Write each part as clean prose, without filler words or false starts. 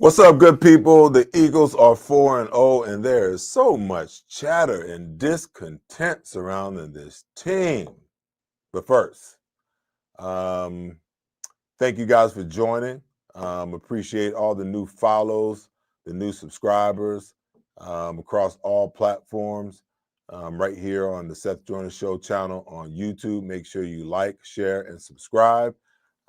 What's up, good people? The Eagles are 4-0, and there is so much chatter and discontent surrounding this team. But first, thank you guys for joining. Appreciate all the new follows, the new subscribers across all platforms. Right here on the Seth Joyner Show channel on YouTube. Make sure you like, share, and subscribe.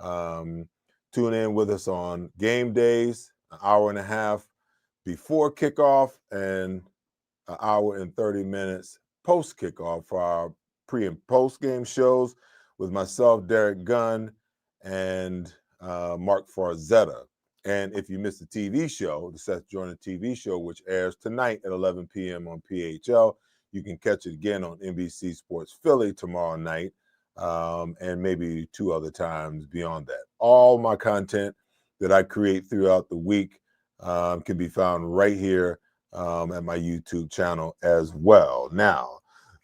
Tune in with us on game days, an hour and a half before kickoff and an hour and 30 minutes post kickoff for our pre and post game shows with myself, Derek Gunn, and Mark Farzetta. And if you missed the TV show, the Seth Joyner TV show, which airs tonight at 11 p.m. on PHL, you can catch it again on NBC Sports Philly tomorrow night, and maybe 2 other times beyond that. All my content that I create throughout the week can be found right here at my YouTube channel as well. Now,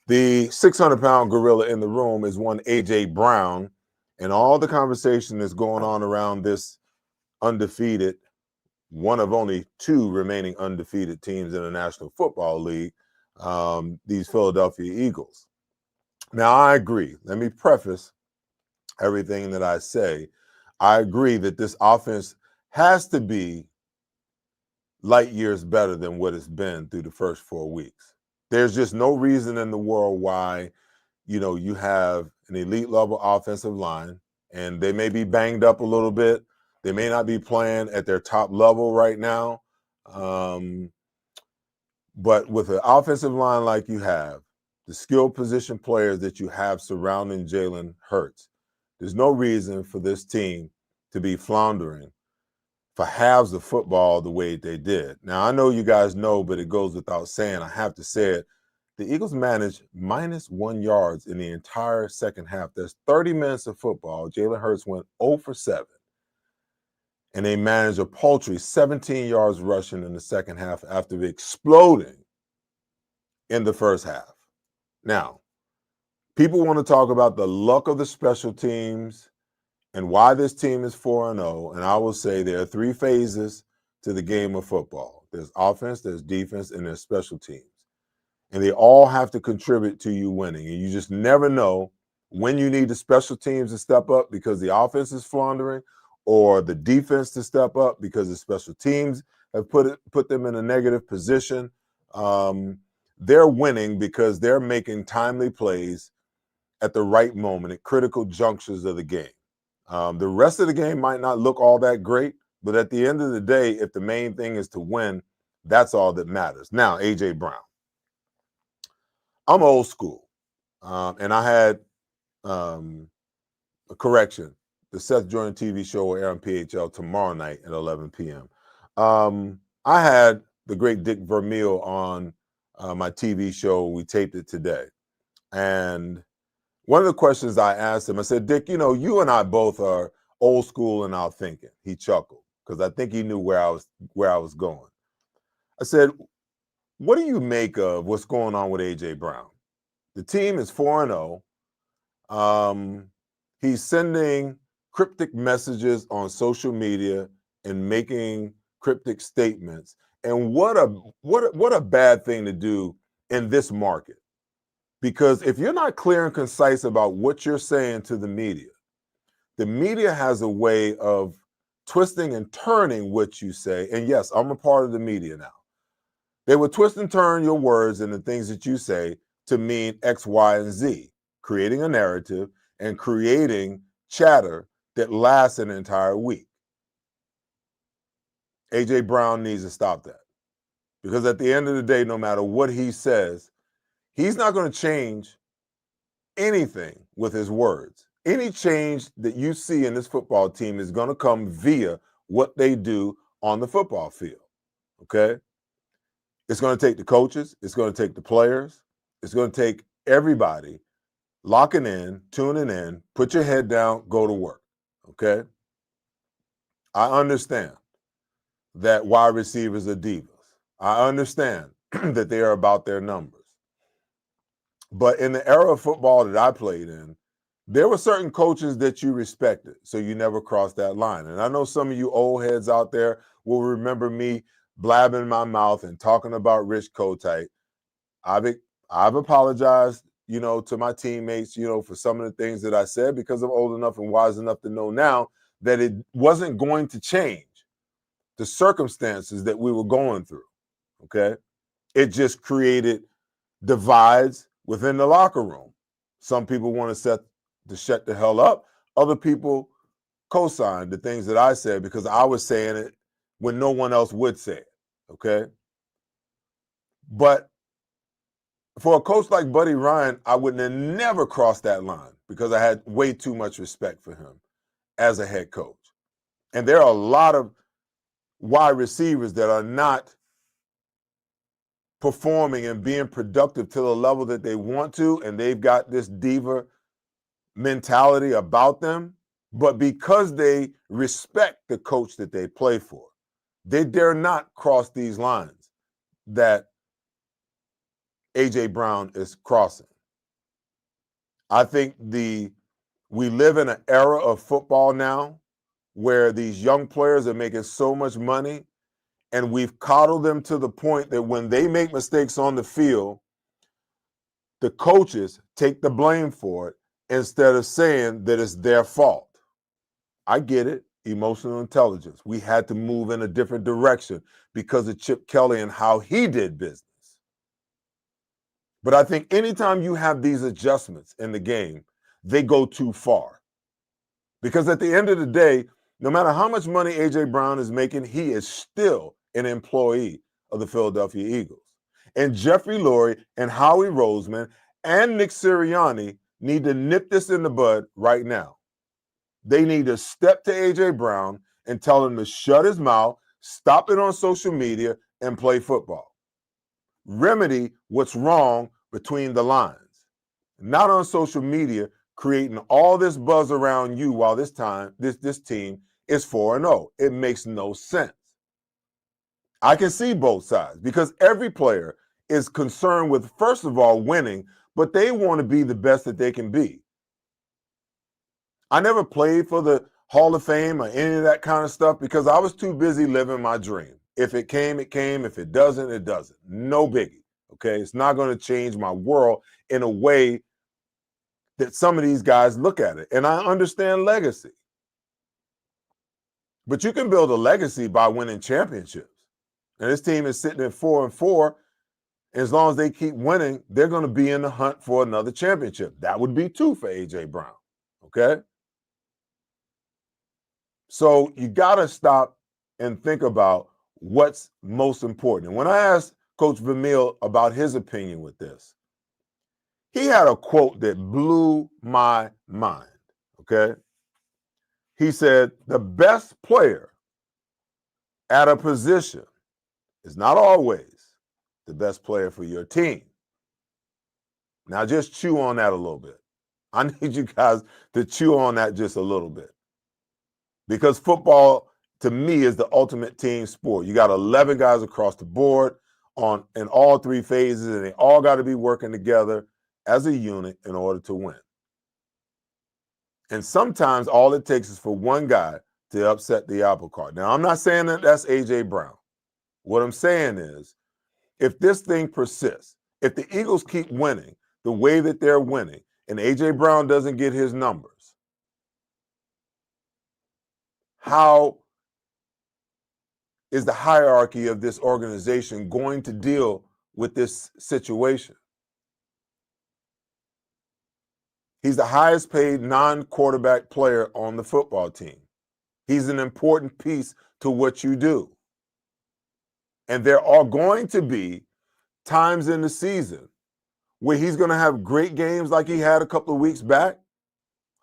the 600-pound gorilla in the room is one A.J. Brown, and all the conversation that's going on around this undefeated, one of only 2 remaining undefeated teams in the National Football League, these Philadelphia Eagles. Now, I agree. Let me preface everything that I say. I agree that this offense has to be light years better than what it's been through the first 4 weeks. There's just no reason in the world why, you have an elite level offensive line, and they may be banged up a little bit. They may not be playing at their top level right now. But with an offensive line like you have, the skilled position players that you have surrounding Jalen Hurts, there's no reason for this team to be floundering for halves of football the way they did. Now, I know you guys know, but it goes without saying. I have to say it. The Eagles managed -1 yards in the entire second half. There's 30 minutes of football. Jalen Hurts went 0 for 7. And they managed a paltry 17 yards rushing in the second half after exploding in the first half. Now, people want to talk about the luck of the special teams and why this team is 4-0, and I will say there are 3 phases to the game of football. There's offense, there's defense, and there's special teams. And they all have to contribute to you winning. And you just never know when you need the special teams to step up because the offense is floundering, or the defense to step up because the special teams have put them in a negative position. They're winning because they're making timely plays at the right moment at critical junctures of the game. The rest of the game might not look all that great, but at the end of the day, if the main thing is to win, that's all that matters. Now, A.J. Brown. I'm old school, and I had a correction. The Seth Joyner TV show will air on PHL tomorrow night at 11 p.m. I had the great Dick Vermeil on my TV show. We taped it today. And one of the questions I asked him, I said, Dick, you and I both are old school in our thinking. He chuckled because I think he knew where I was going. I said, what do you make of what's going on with A.J. Brown? The team is 4-0. He's sending cryptic messages on social media and making cryptic statements. And what a bad thing to do in this market. Because if you're not clear and concise about what you're saying to the media has a way of twisting and turning what you say. And yes, I'm a part of the media now. They will twist and turn your words and the things that you say to mean X, Y, and Z, creating a narrative and creating chatter that lasts an entire week. A.J. Brown needs to stop that. Because at the end of the day, no matter what he says, he's not going to change anything with his words. Any change that you see in this football team is going to come via what they do on the football field. Okay? It's going to take the coaches, it's going to take the players, it's going to take everybody locking in, tuning in, put your head down, go to work. Okay? I understand that wide receivers are divas. I understand that they are about their numbers. But in the era of football that I played in, there were certain coaches that you respected, so you never crossed that line. And I know some of you old heads out there will remember me blabbing my mouth and talking about Rich Kotite. I've apologized, to my teammates, for some of the things that I said because I'm old enough and wise enough to know now that it wasn't going to change the circumstances that we were going through. Okay. It just created divides within the locker room. Some people want to shut the hell up. Other people co-signed the things that I said because I was saying it when no one else would say it. Okay. But for a coach like Buddy Ryan, I would have never crossed that line because I had way too much respect for him as a head coach. And there are a lot of wide receivers that are not performing and being productive to the level that they want to, and they've got this diva mentality about them. But because they respect the coach that they play for, they dare not cross these lines that A.J. Brown is crossing. I think we live in an era of football now where these young players are making so much money, and we've coddled them to the point that when they make mistakes on the field, the coaches take the blame for it instead of saying that it's their fault. I get it, emotional intelligence. We had to move in a different direction because of Chip Kelly and how he did business. But I think anytime you have these adjustments in the game, they go too far. Because at the end of the day, no matter how much money A.J. Brown is making, he is still an employee of the Philadelphia Eagles. And Jeffrey Lurie and Howie Roseman and Nick Sirianni need to nip this in the bud right now. They need to step to A.J. Brown and tell him to shut his mouth, stop it on social media, and play football. Remedy what's wrong between the lines. Not on social media, creating all this buzz around you while this team is 4-0. It makes no sense. I can see both sides because every player is concerned with, first of all, winning, but they want to be the best that they can be. I never played for the Hall of Fame or any of that kind of stuff because I was too busy living my dream. If it came, it came. If it doesn't, it doesn't. No biggie. Okay. It's not going to change my world in a way that some of these guys look at it. And I understand legacy. But you can build a legacy by winning championships. And this team is sitting at 4-4. As long as they keep winning, they're going to be in the hunt for another championship. That would be 2 for A.J. Brown. Okay? So you got to stop and think about what's most important. And when I asked Coach Vermeil about his opinion with this, he had a quote that blew my mind. Okay? He said, the best player at a position is not always the best player for your team. Now just chew on that a little bit. I need you guys to chew on that just a little bit. Because football, to me, is the ultimate team sport. You got 11 guys across the board in all 3 phases, and they all got to be working together as a unit in order to win. And sometimes all it takes is for one guy to upset the apple cart. Now, I'm not saying that that's A.J. Brown. What I'm saying is, if this thing persists, if the Eagles keep winning the way that they're winning, and A.J. Brown doesn't get his numbers, how is the hierarchy of this organization going to deal with this situation? He's the highest paid non-quarterback player on the football team. He's an important piece to what you do. And there are going to be times in the season where he's going to have great games like he had a couple of weeks back,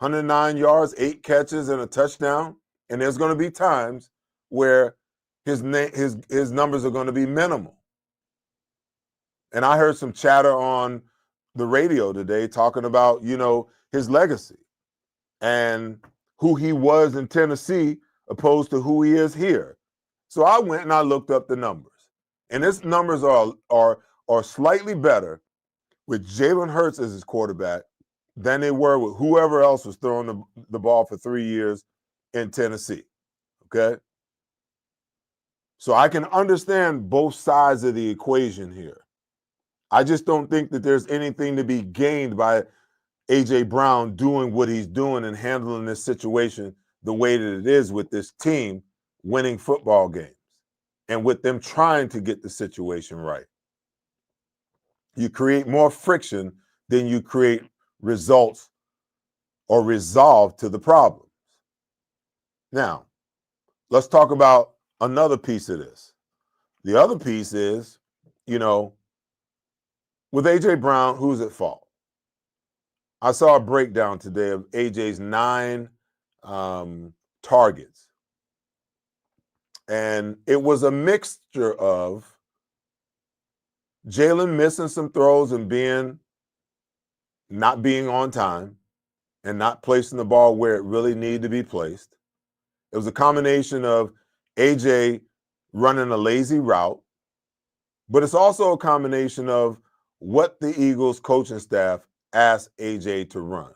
109 yards, 8 catches, and a touchdown. And there's going to be times where his numbers are going to be minimal. And I heard some chatter on the radio today talking about, his legacy and who he was in Tennessee opposed to who he is here. So I went and I looked up the numbers. And his numbers are slightly better with Jalen Hurts as his quarterback than they were with whoever else was throwing the ball for 3 years in Tennessee. Okay? So I can understand both sides of the equation here. I just don't think that there's anything to be gained by A.J. Brown doing what he's doing and handling this situation the way that it is with this team winning football games and with them trying to get the situation right. You create more friction than you create results or resolve to the problems. Now, let's talk about another piece of this. The other piece is, with A.J. Brown, who's at fault? I saw a breakdown today of A.J.'s 9 targets. And it was a mixture of Jalen missing some throws and not being on time and not placing the ball where it really needed to be placed. It was a combination of A.J. running a lazy route, but it's also a combination of what the Eagles coaching staff asked A.J. to run.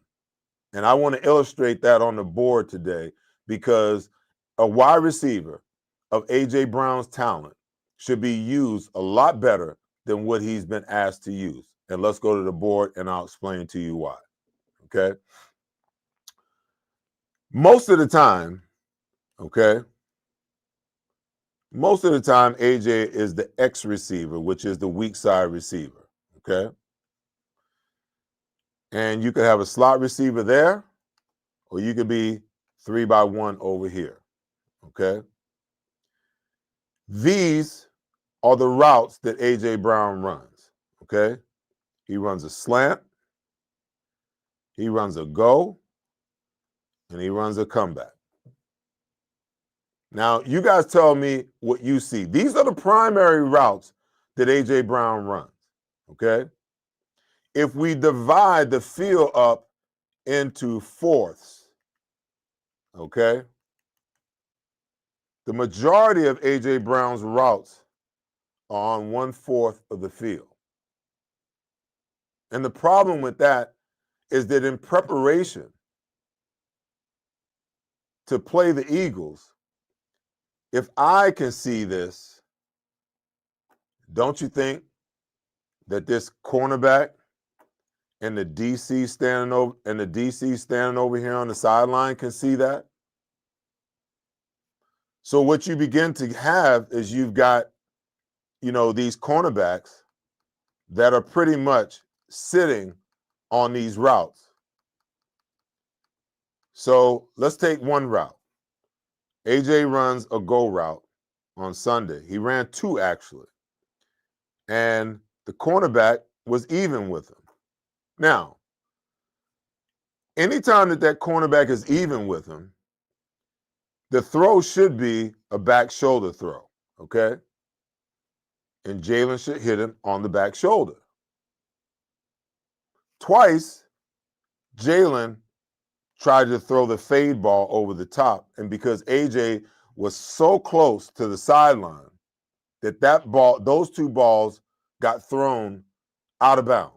And I want to illustrate that on the board today because a wide receiver of A.J. Brown's talent should be used a lot better than what he's been asked to use. And let's go to the board and I'll explain to you why. Okay? Most of the time, A.J. is the X receiver, which is the weak side receiver. Okay? And you could have a slot receiver there, or you could be 3-by-1 over here. Okay? These are the routes that A.J. Brown runs. Okay? He runs a slant, he runs a go, and he runs a comeback. Now, you guys tell me what you see. These are the primary routes that A.J. Brown runs. Okay? If we divide the field up into fourths, okay, the majority of A.J. Brown's routes are on 1/4 of the field. And the problem with that is that in preparation to play the Eagles, if I can see this, don't you think that this cornerback and the DC standing over here on the sideline can see that? So what you begin to have is you've got, these cornerbacks that are pretty much sitting on these routes. So let's take one route. A.J. runs a go route on Sunday. He ran 2 actually. And the cornerback was even with him. Now, anytime that cornerback is even with him, the throw should be a back shoulder throw, okay? And Jalen should hit him on the back shoulder. Twice, Jalen tried to throw the fade ball over the top, and because A.J. was so close to the sideline those 2 balls got thrown out of bounds.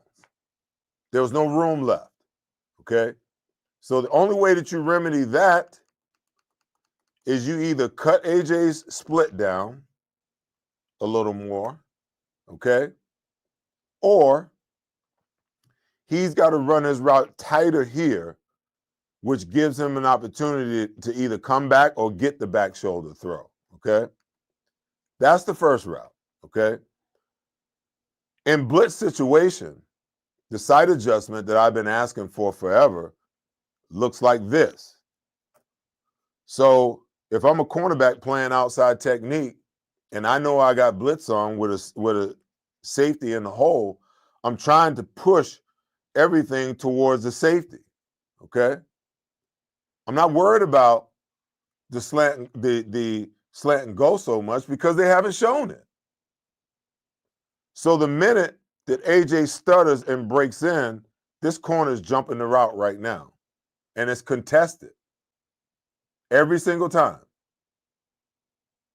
There was no room left, okay? So the only way that you remedy that is you either cut A.J.'s split down a little more, okay? Or he's got to run his route tighter here, which gives him an opportunity to either come back or get the back shoulder throw, okay? That's the first route, okay? In blitz situation, the sight adjustment that I've been asking for forever looks like this. So if I'm a cornerback playing outside technique and I know I got blitz on with a safety in the hole, I'm trying to push everything towards the safety, okay? I'm not worried about the slant and go so much because they haven't shown it. So the minute that AJ stutters and breaks in, this corner is jumping the route right now. And it's contested every single time.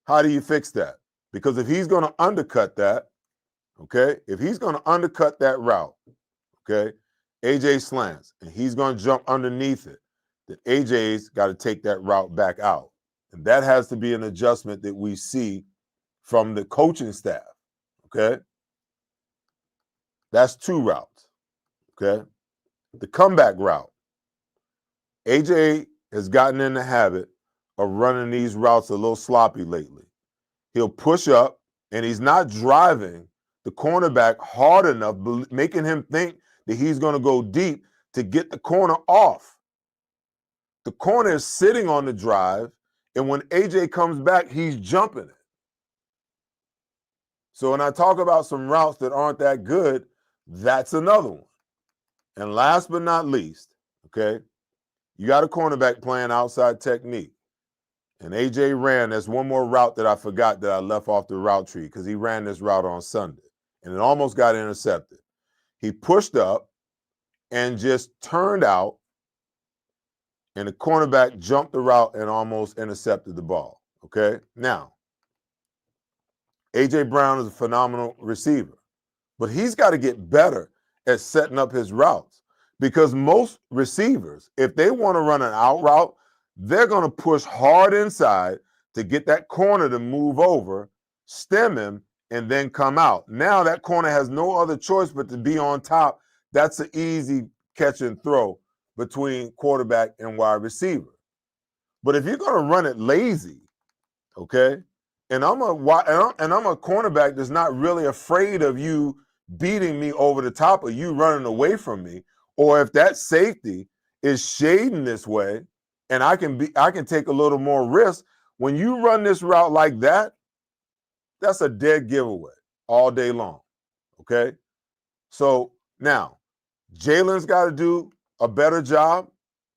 How do you fix that? Because if he's going to undercut that, okay, if he's going to undercut that route, okay, AJ slants and he's going to jump underneath it, then AJ's got to take that route back out. And that has to be an adjustment that we see from the coaching staff, okay? That's 2 routes, okay? The comeback route. AJ has gotten in the habit of running these routes a little sloppy lately. He'll push up, and he's not driving the cornerback hard enough, making him think that he's going to go deep to get the corner off. The corner is sitting on the drive, and when AJ comes back, he's jumping it. So when I talk about some routes that aren't that good, that's another one. And last but not least, okay, you got a cornerback playing outside technique. And AJ ran, there's one more route that I forgot that I left off the route tree because he ran this route on Sunday. And it almost got intercepted. He pushed up and just turned out, and the cornerback jumped the route and almost intercepted the ball, okay? Now, A.J. Brown is a phenomenal receiver, but he's got to get better at setting up his routes because most receivers, if they want to run an out route, they're going to push hard inside to get that corner to move over, stem him, and then come out. Now that corner has no other choice but to be on top. That's an easy catch and throw between quarterback and wide receiver. But if you're going to run it lazy, okay, and I'm a cornerback that's not really afraid of you beating me over the top or you running away from me, or if that safety is shading this way and I can take a little more risk, when you run this route like that, that's a dead giveaway all day long, okay? So now, Jalen's got to do a better job,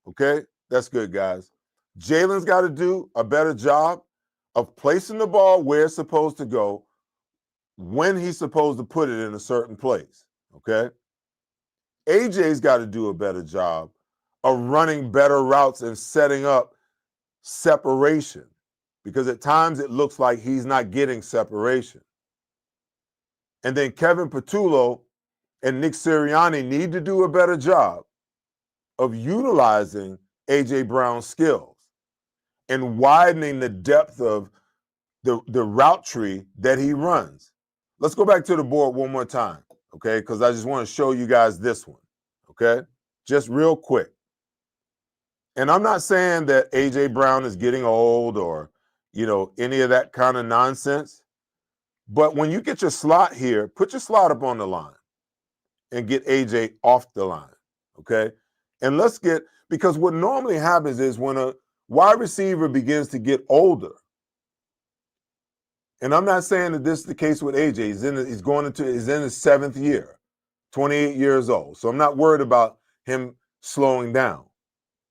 okay? That's good, guys. Jalen's got to do a better job of placing the ball where it's supposed to go when he's supposed to put it in a certain place, okay? AJ's got to do a better job of running better routes and setting up separation because at times it looks like he's not getting separation. And then Kevin Patullo and Nick Sirianni need to do a better job of utilizing A.J. Brown's skills and widening the depth of the route tree that he runs. Let's go back to the board one more time, okay? Because I just want to show you guys this one, okay? Just real quick. And I'm not saying that A.J. Brown is getting old or, any of that kind of nonsense. But when you get your slot here, put your slot up on the line and get AJ off the line, okay? And because what normally happens is when a wide receiver begins to get older, and I'm not saying that this is the case with AJ. He's in his 7th year, 28 years old. So I'm not worried about him slowing down.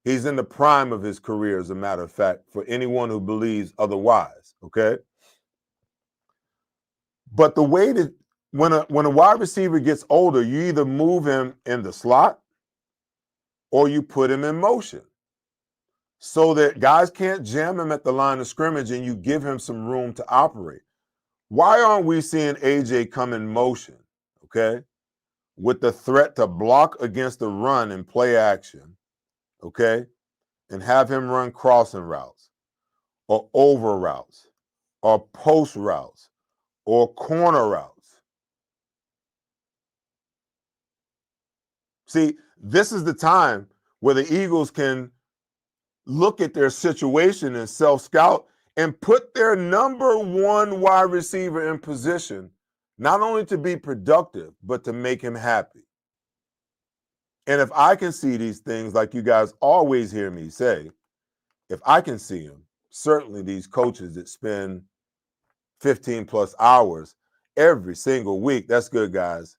He's in the prime of his career, as a matter of fact, for anyone who believes otherwise, okay? But the way that when a wide receiver gets older, you either move him in the slot or you put him in motion so that guys can't jam him at the line of scrimmage and you give him some room to operate. Why aren't we seeing AJ come in motion, okay, with the threat to block against the run and play action, okay, and have him run crossing routes or over routes or post routes or corner routes? See, this is the time where the Eagles can look at their situation and self-scout and put their number one wide receiver in position, not only to be productive, but to make him happy. And if I can see these things, like you guys always hear me say, if I can see them, certainly these coaches that spend 15 plus hours every single week, that's good, guys.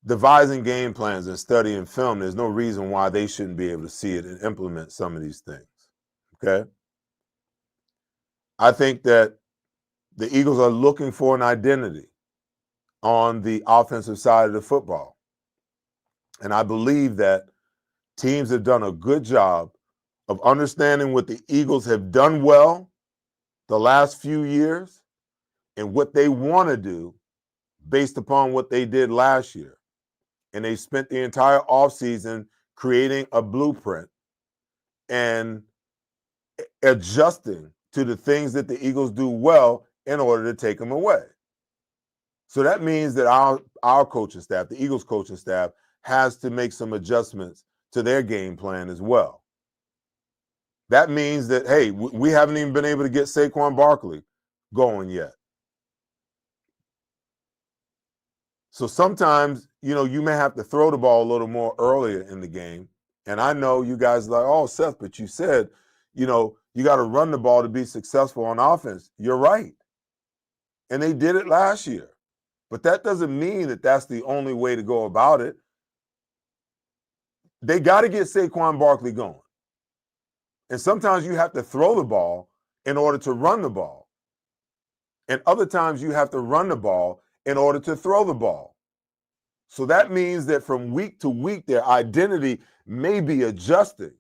devising game plans and studying film, there's no reason why they shouldn't be able to see it and implement some of these things. Okay. I think that the Eagles are looking for an identity on the offensive side of the football. And I believe that teams have done a good job of understanding what the Eagles have done well the last few years and what they want to do based upon what they did last year. And they spent the entire offseason creating a blueprint and adjusting to the things that the Eagles do well in order to take them away. So that means that our coaching staff, the Eagles coaching staff, has to make some adjustments to their game plan as well. That means that, hey, we haven't even been able to get Saquon Barkley going yet. So sometimes, you may have to throw the ball a little more earlier in the game. And I know you guys are like, oh, Seth, but you said, you got to run the ball to be successful on offense. You're right. And they did it last year. But that doesn't mean that that's the only way to go about it. They got to get Saquon Barkley going. And sometimes you have to throw the ball in order to run the ball. And other times you have to run the ball in order to throw the ball. So that means that from week to week, their identity may be adjusting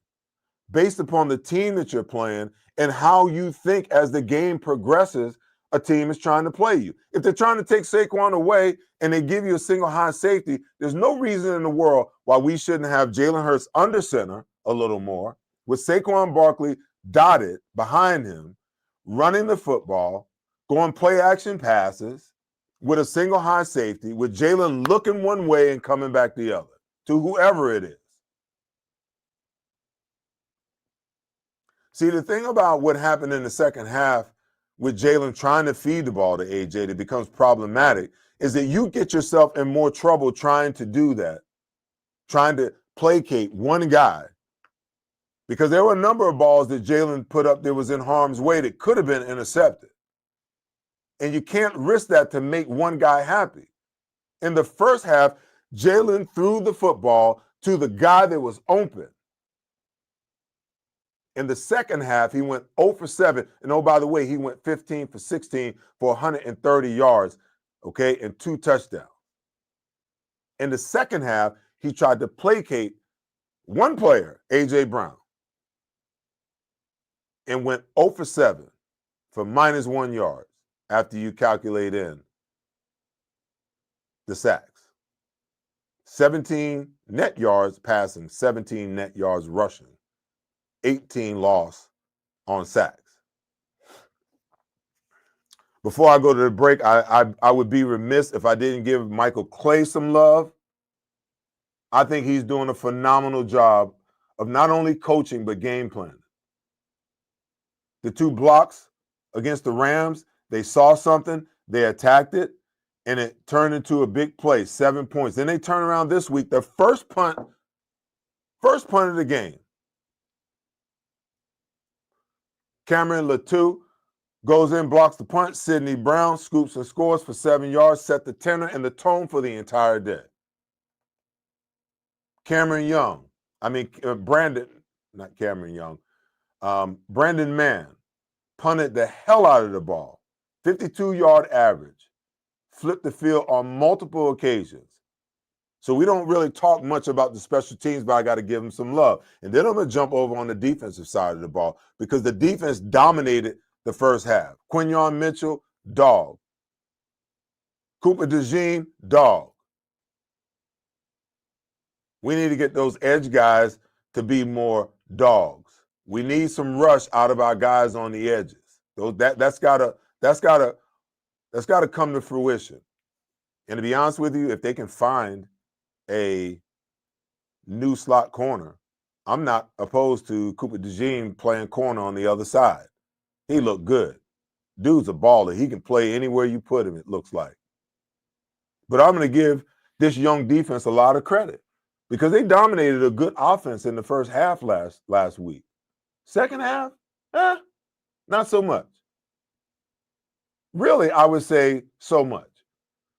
based upon the team that you're playing and how you think as the game progresses, a team is trying to play you. If they're trying to take Saquon away and they give you a single high safety, there's no reason in the world why we shouldn't have Jalen Hurts under center a little more, with Saquon Barkley dotted behind him, running the football, going play action passes with a single high safety, with Jalen looking one way and coming back the other to whoever it is. See, the thing about what happened in the second half with Jalen trying to feed the ball to AJ that becomes problematic is that you get yourself in more trouble trying to do that, trying to placate one guy. Because there were a number of balls that Jalen put up that was in harm's way that could have been intercepted. And you can't risk that to make one guy happy. In the first half, Jalen threw the football to the guy that was open. In the second half, he went 0 for 7. And oh, by the way, he went 15 for 16 for 130 yards, okay, and 2 touchdowns. In the second half, he tried to placate one player, A.J. Brown, and went 0 for 7 for -1 yards after you calculate in the sacks. 17 net yards passing, 17 net yards rushing, 18 loss on sacks. Before I go to the break, I would be remiss if I didn't give Michael Clay some love. I think he's doing a phenomenal job of not only coaching, but game planning. The 2 blocks against the Rams, they saw something, they attacked it, and it turned into a big play, 7 points. Then they turn around this week, their first punt of the game. Cameron Latou goes in, blocks the punt. Sidney Brown scoops and scores for 7 yards, set the tenor and the tone for the entire day. Brandon Mann punted the hell out of the ball, 52-yard average, flipped the field on multiple occasions. So we don't really talk much about the special teams, but I got to give them some love. And then I'm going to jump over on the defensive side of the ball because the defense dominated the first half. Quinyon Mitchell, dog. Cooper DeJean, dog. We need to get those edge guys to be more dogs. We need some rush out of our guys on the edges. That's gotta come to fruition. And to be honest with you, if they can find a new slot corner, I'm not opposed to Cooper DeJean playing corner on the other side. He looked good. Dude's a baller. He can play anywhere you put him, it looks like. But I'm going to give this young defense a lot of credit because they dominated a good offense in the first half last week. Second half, not so much. Really, I would say so much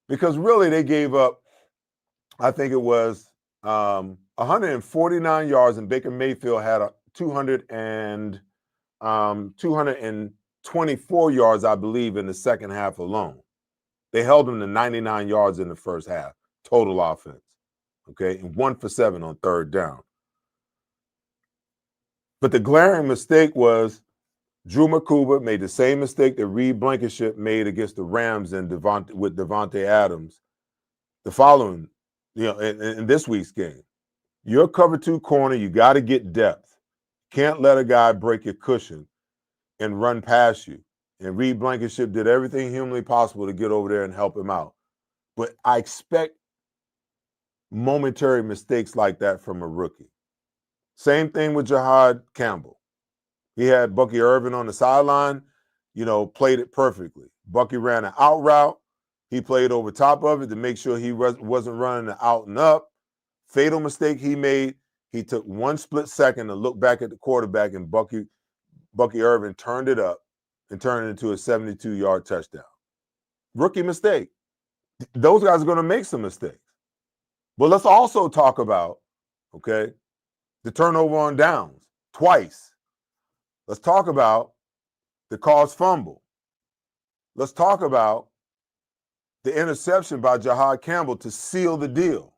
because really they gave up I think it was 149 yards, and Baker Mayfield had a 224 yards, I believe, in the second half alone. They held him to 99 yards in the first half, total offense. Okay, and 1 for 7 on third down. But the glaring mistake was Drew McCuba made the same mistake that Reed Blankenship made against the Rams and with Devontae Adams the following, in this week's game. You're cover 2 corner, you got to get depth. Can't let a guy break your cushion and run past you. And Reed Blankenship did everything humanly possible to get over there and help him out. But I expect momentary mistakes like that from a rookie. Same thing with Jahad Campbell. He had Bucky Irvin on the sideline, played it perfectly. Bucky ran an out route. He played over top of it to make sure he wasn't running an out and up. Fatal mistake he made. He took 1 split second to look back at the quarterback, and Bucky Irvin turned it up and turned it into a 72-yard touchdown. Rookie mistake. Those guys are going to make some mistakes. But let's also talk about, the turnover on downs twice. Let's talk about the caused fumble. Let's talk about the interception by Jahad Campbell to seal the deal.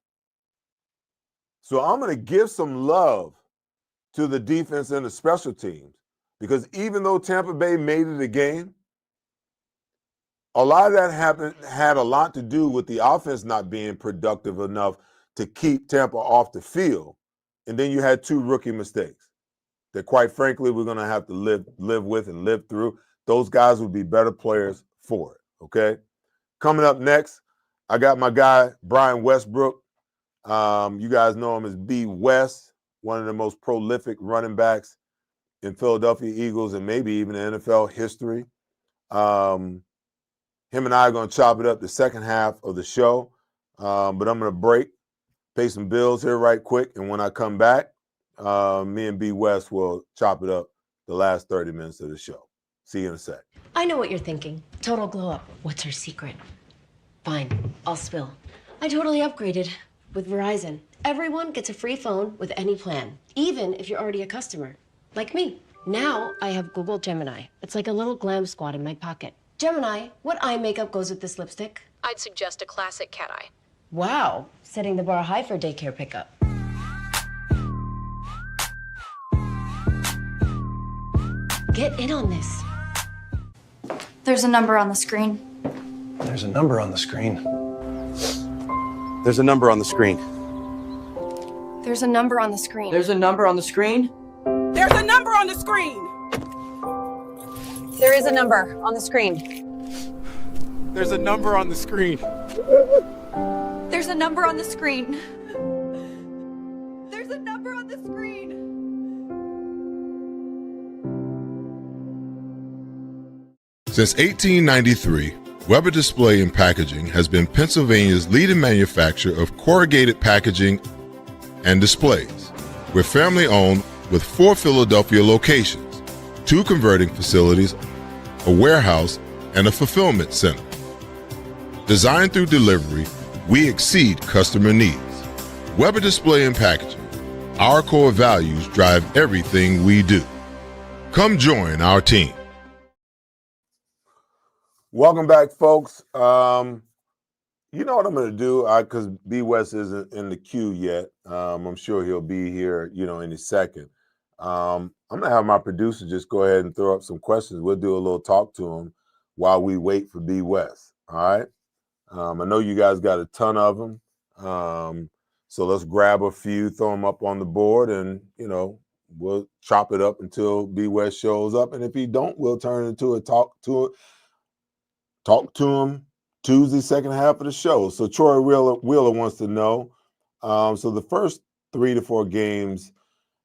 So I'm going to give some love to the defense and the special teams, because even though Tampa Bay made it a game, a lot of that had a lot to do with the offense not being productive enough to keep Tampa off the field. And then you had 2 rookie mistakes that, quite frankly, we're going to have to live with and live through. Those guys would be better players for it, okay? Coming up next, I got my guy, Brian Westbrook. You guys know him as B. West, one of the most prolific running backs in Philadelphia Eagles and maybe even NFL history. Him and I are going to chop it up the second half of the show, but I'm going to break, pay some bills here right quick, and when I come back, me and B. West will chop it up the last 30 minutes of the show. See you in a sec. I know what you're thinking. Total glow up. What's her secret? Fine, I'll spill. I totally upgraded with Verizon. Everyone gets a free phone with any plan, even if you're already a customer, like me. Now I have Google Gemini. It's like a little glam squad in my pocket. Gemini, what eye makeup goes with this lipstick? I'd suggest a classic cat eye. Wow, setting the bar high for daycare pickup. Get in on this. There's a number on the screen. There's a number on the screen. There's a number on the screen. There's a number on the screen. There's a number on the screen. There's a number on the screen. There is a number on the screen. There's a number on the screen. There's a number on the screen. There's a number on the screen. Since 1893, Weber Display and Packaging has been Pennsylvania's leading manufacturer of corrugated packaging and displays. We're family owned with 4 Philadelphia locations, 2 converting facilities, a warehouse, and a fulfillment center. Designed through delivery, we exceed customer needs. Weber Display and Packaging. Our core values drive everything we do. Come join our team. Welcome back, folks. You know what I'm going to do, because B. West isn't in the queue yet. I'm sure he'll be here, in a second. I'm going to have my producer just go ahead and throw up some questions. We'll do a little talk to him while we wait for B. West. All right. I know you guys got a ton of them. So let's grab a few, throw them up on the board, and, we'll chop it up until B. West shows up. And if he don't, we'll turn it into a talk to him Tuesday, second half of the show. So Troy Wheeler wants to know, so the first 3 to 4 games,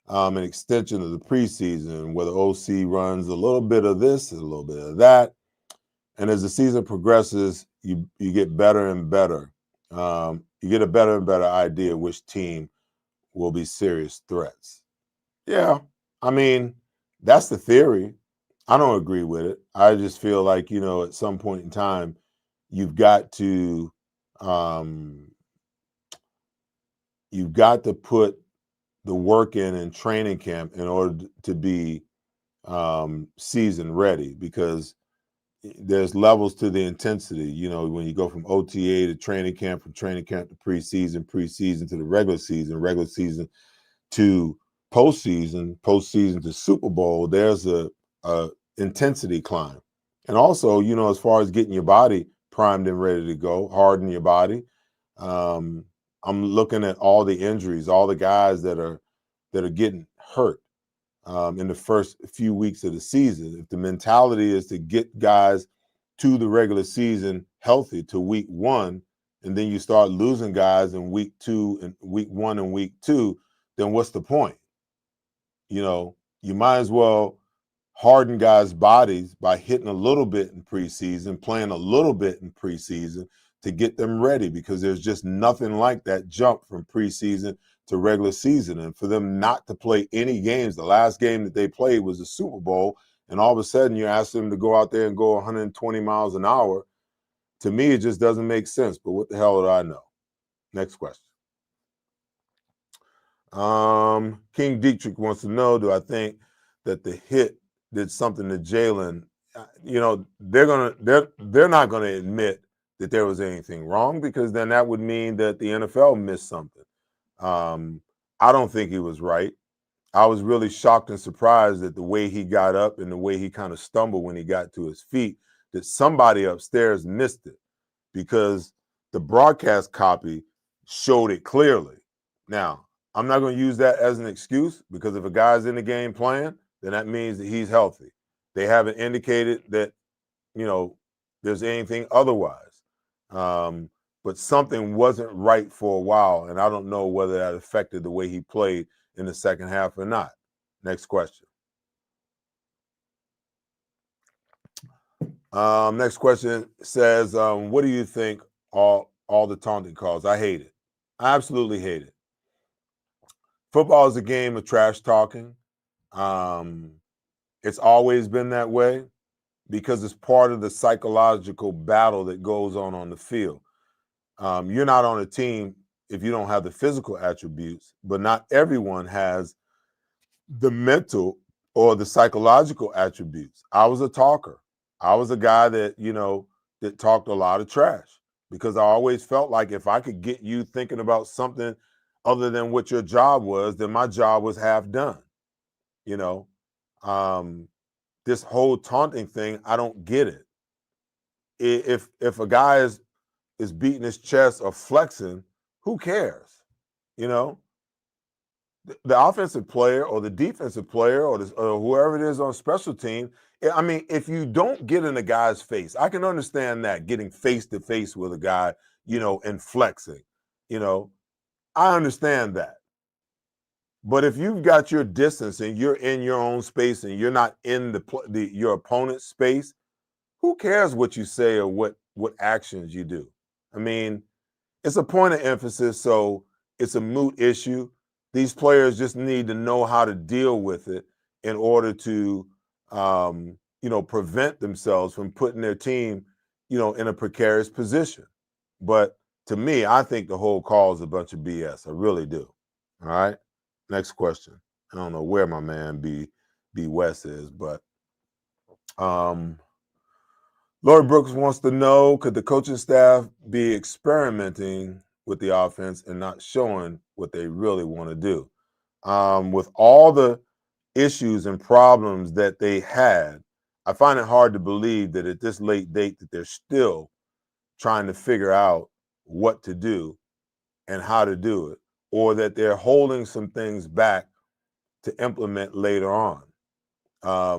an extension of the preseason, where the OC runs a little bit of this and a little bit of that. And as the season progresses, you get better and better. You get a better and better idea which team will be serious threats. Yeah, I mean, that's the theory. I don't agree with it. I just feel like, at some point in time, you've got to you've got to put the work in training camp in order to be season ready, because there's levels to the intensity. You know, when you go from OTA to training camp, from training camp to preseason to the regular season to postseason to Super Bowl, there's a intensity climb. And also, you know, as far as getting your body primed and ready to go, harden your body. I'm looking at all the injuries, all the guys that are getting hurt in the first few weeks of the season. If the mentality is to get guys to the regular season healthy to week 1, and then you start losing guys in week 2 and week 1 and week 2, then what's the point? You know, you might as well harden guys' bodies by hitting a little bit in preseason, playing a little bit in preseason to get them ready, because there's just nothing like that jump from preseason to regular season. And for them not to play any games, the last game that they played was the Super Bowl, and all of a sudden you ask them to go out there and go 120 miles an hour. To me, it just doesn't make sense. But what the hell do I know? Next question. King Dietrich wants to know, do I think that the hit did something to Jalen? You know, they're not gonna admit that there was anything wrong, because then that would mean that the NFL missed something. I don't think he was right. I was really shocked and surprised at the way he got up and the way he kind of stumbled when he got to his feet, that somebody upstairs missed it, because the broadcast copy showed it clearly. Now, I'm not going to use that as an excuse, because if a guy's in the game playing, then that means that he's healthy. They haven't indicated that, you know, there's anything otherwise. But something wasn't right for a while, and I don't know whether that affected the way he played in the second half or not. Next question. Next question says, what do you think all the taunting calls? I hate it. I absolutely hate it. Football is a game of trash talking. It's always been that way, because it's part of the psychological battle that goes on the field. You're not on a team if you don't have the physical attributes, but not everyone has the mental or the psychological attributes. I was a talker. I was a guy that, you know, that talked a lot of trash, because I always felt like if I could get you thinking about something other than what your job was, then my job was half done. You know, this whole taunting thing, I don't get it. If a guy is beating his chest or flexing, who cares? You know, the offensive player or the defensive player or whoever it is on special team. I mean, if you don't get in a guy's face, I can understand that, getting face to face with a guy, you know, and flexing, you know, I understand that. But if you've got your distance and you're in your own space and you're not in your opponent's space, who cares what you say or what actions you do? I mean, it's a point of emphasis, so it's a moot issue. These players just need to know how to deal with it in order to, you know, prevent themselves from putting their team, you know, in a precarious position. But to me, I think the whole call is a bunch of BS. I really do. All right. Next question. I don't know where my man B West is, but Lord Brooks wants to know, could the coaching staff be experimenting with the offense and not showing what they really want to do? With all the issues and problems that they had, I find it hard to believe that at this late date that they're still trying to figure out what to do and how to do it, or that they're holding some things back to implement later on. I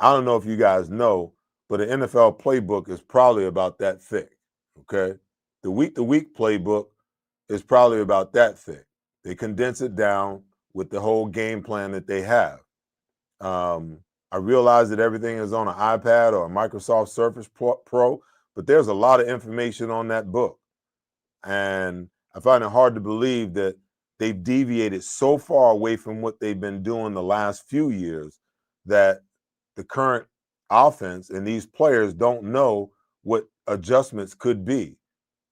don't know if you guys know, but an NFL playbook is probably about that thick, okay? The week-to-week playbook is probably about that thick. They condense it down with the whole game plan that they have. I realize that everything is on an iPad or a Microsoft Surface Pro, but there's a lot of information on that book. And I find it hard to believe that they've deviated so far away from what they've been doing the last few years that the current offense and these players don't know what adjustments could be.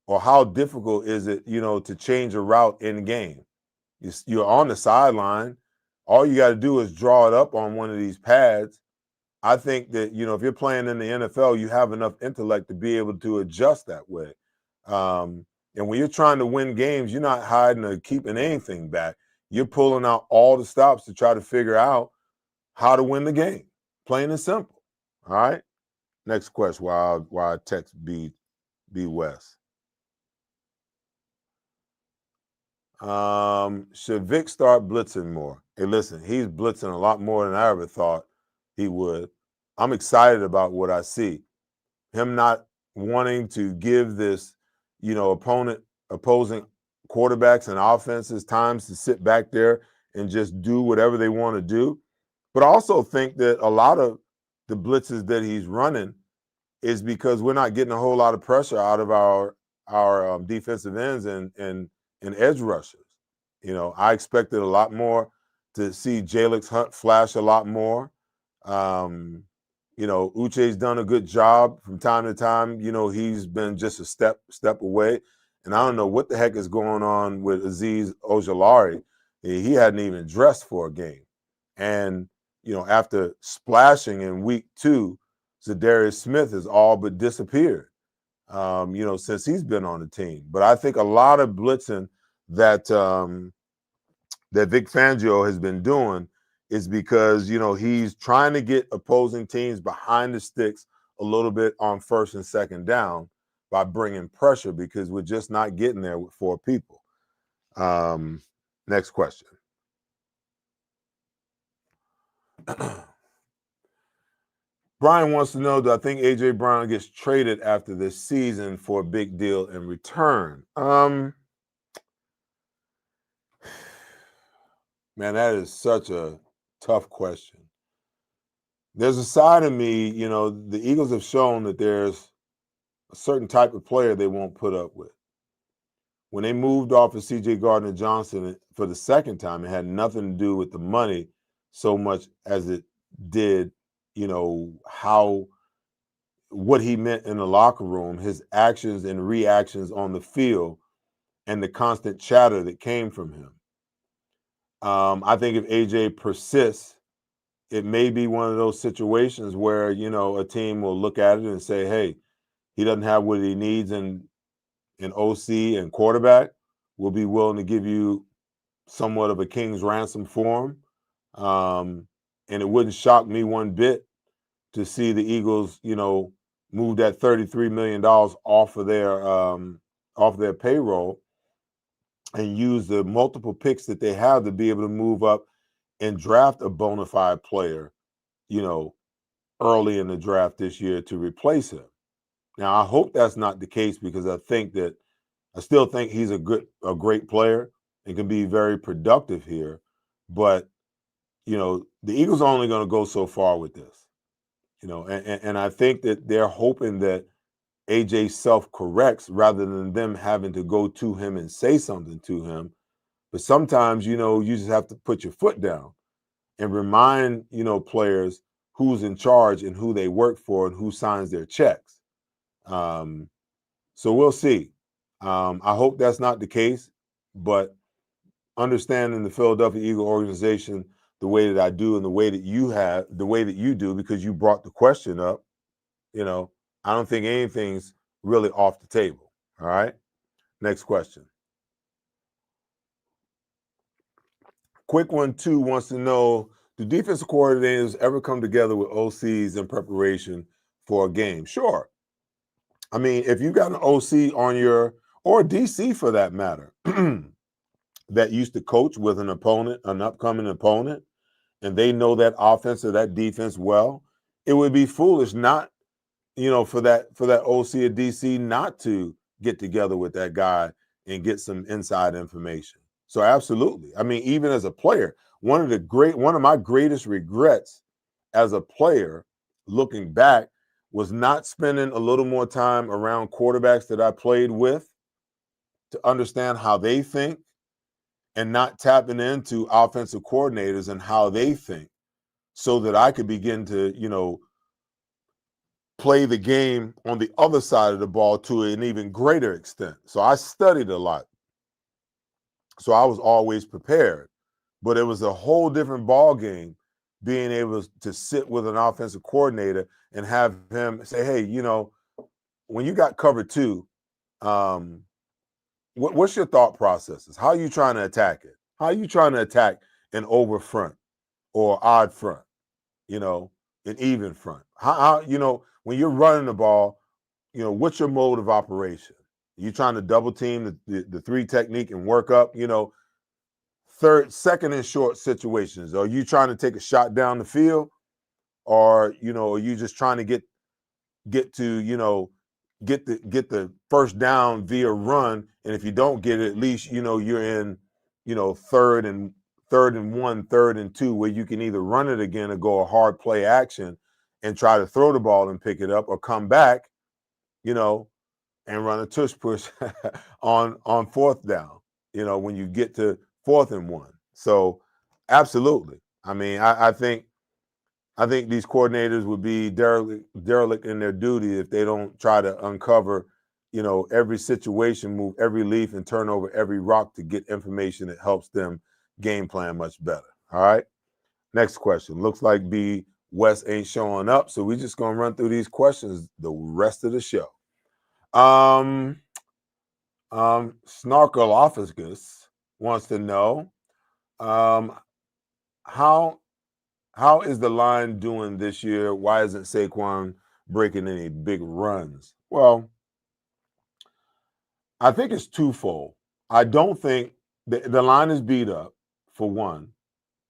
or how difficult is it, to change a route in game? You're on the sideline. All you got to do is draw it up on one of these pads. I think that, if you're playing in the NFL, you have enough intellect to be able to adjust that way. And when you're trying to win games, you're not hiding or keeping anything back. You're pulling out all the stops to try to figure out how to win the game. Plain and simple. All right. Next question while I text B West. Should Vic start blitzing more? Hey, listen, he's blitzing a lot more than I ever thought he would. I'm excited about what I see. Him not wanting to give this, opposing quarterbacks and offenses times to sit back there and just do whatever they want to do. But I also think that a lot of the blitzes that he's running is because we're not getting a whole lot of pressure out of our defensive ends and edge rushers. I expected a lot more to see Jalix Hunt flash a lot more. Uche's done a good job from time to time. He's been just a step away. And I don't know what the heck is going on with Azeez Ojulari. He hadn't even dressed for a game. And, after splashing in week 2, Zadarius Smith has all but disappeared, since he's been on the team. But I think a lot of blitzing that Vic Fangio has been doing is because, he's trying to get opposing teams behind the sticks a little bit on first and second down by bringing pressure, because we're just not getting there with 4 people. Next question. Brian wants to know, do I think A.J. Brown gets traded after this season for a big deal in return? Man, that is such a tough question. There's a side of me, the Eagles have shown that there's a certain type of player they won't put up with. When they moved off of C.J. Gardner-Johnson for the second time, it had nothing to do with the money so much as it did, what he meant in the locker room, his actions and reactions on the field, and the constant chatter that came from him. I think if AJ persists, it may be one of those situations where, a team will look at it and say, hey, he doesn't have what he needs in OC and quarterback. We'll be willing to give you somewhat of a king's ransom for him. And it wouldn't shock me one bit to see the Eagles, move that $33 million off of their payroll and use the multiple picks that they have to be able to move up and draft a bona fide player, early in the draft this year to replace him. Now, I hope that's not the case, because I still think he's a great player and can be very productive here. But, the Eagles are only going to go so far with this. And I think that they're hoping that AJ self-corrects rather than them having to go to him and say something to him. But sometimes, you just have to put your foot down and remind, players who's in charge and who they work for and who signs their checks. So we'll see. I hope that's not the case, but understanding the Philadelphia Eagle organization the way that I do and the way that you do, because you brought the question up, I don't think anything's really off the table. All right. Next question. Quick one, 2 wants to know, do defensive coordinators ever come together with OCs in preparation for a game? Sure. I mean, if you got an OC or a DC for that matter, that used to coach with an upcoming opponent, and they know that offense or that defense well, it would be foolish not, for that OC or DC not to get together with that guy and get some inside information. So absolutely. I mean, even as a player, one of my greatest regrets as a player, looking back, was not spending a little more time around quarterbacks that I played with to understand how they think, and not tapping into offensive coordinators and how they think, so that I could begin to, play the game on the other side of the ball to an even greater extent. So I studied a lot. So I was always prepared. But it was a whole different ball game being able to sit with an offensive coordinator and have him say, hey, when you got cover two, what's your thought processes? How are you trying to attack it? How are you trying to attack an over front or odd front, an even front? How when you're running the ball, what's your mode of operation? You trying to double team the three technique and work up, second and short situations? Are you trying to take a shot down the field, or are you just trying to get to get the first down via run? And if you don't get it, at least you're in third and 1, 3rd and 2, where you can either run it again or go a hard play action and try to throw the ball and pick it up, or come back, and run a tush push on 4th down, when you get to 4th and 1. So absolutely. I mean, I think these coordinators would be derelict in their duty if they don't try to uncover, every situation, move every leaf, and turn over every rock to get information that helps them game plan much better. All right. Next question. Looks like B West ain't showing up, so we're just gonna run through these questions the rest of the show. Snarkalophagus wants to know, how is the line doing this year? Why isn't Saquon breaking any big runs? Well, I think it's twofold. I don't think the line is beat up, for one.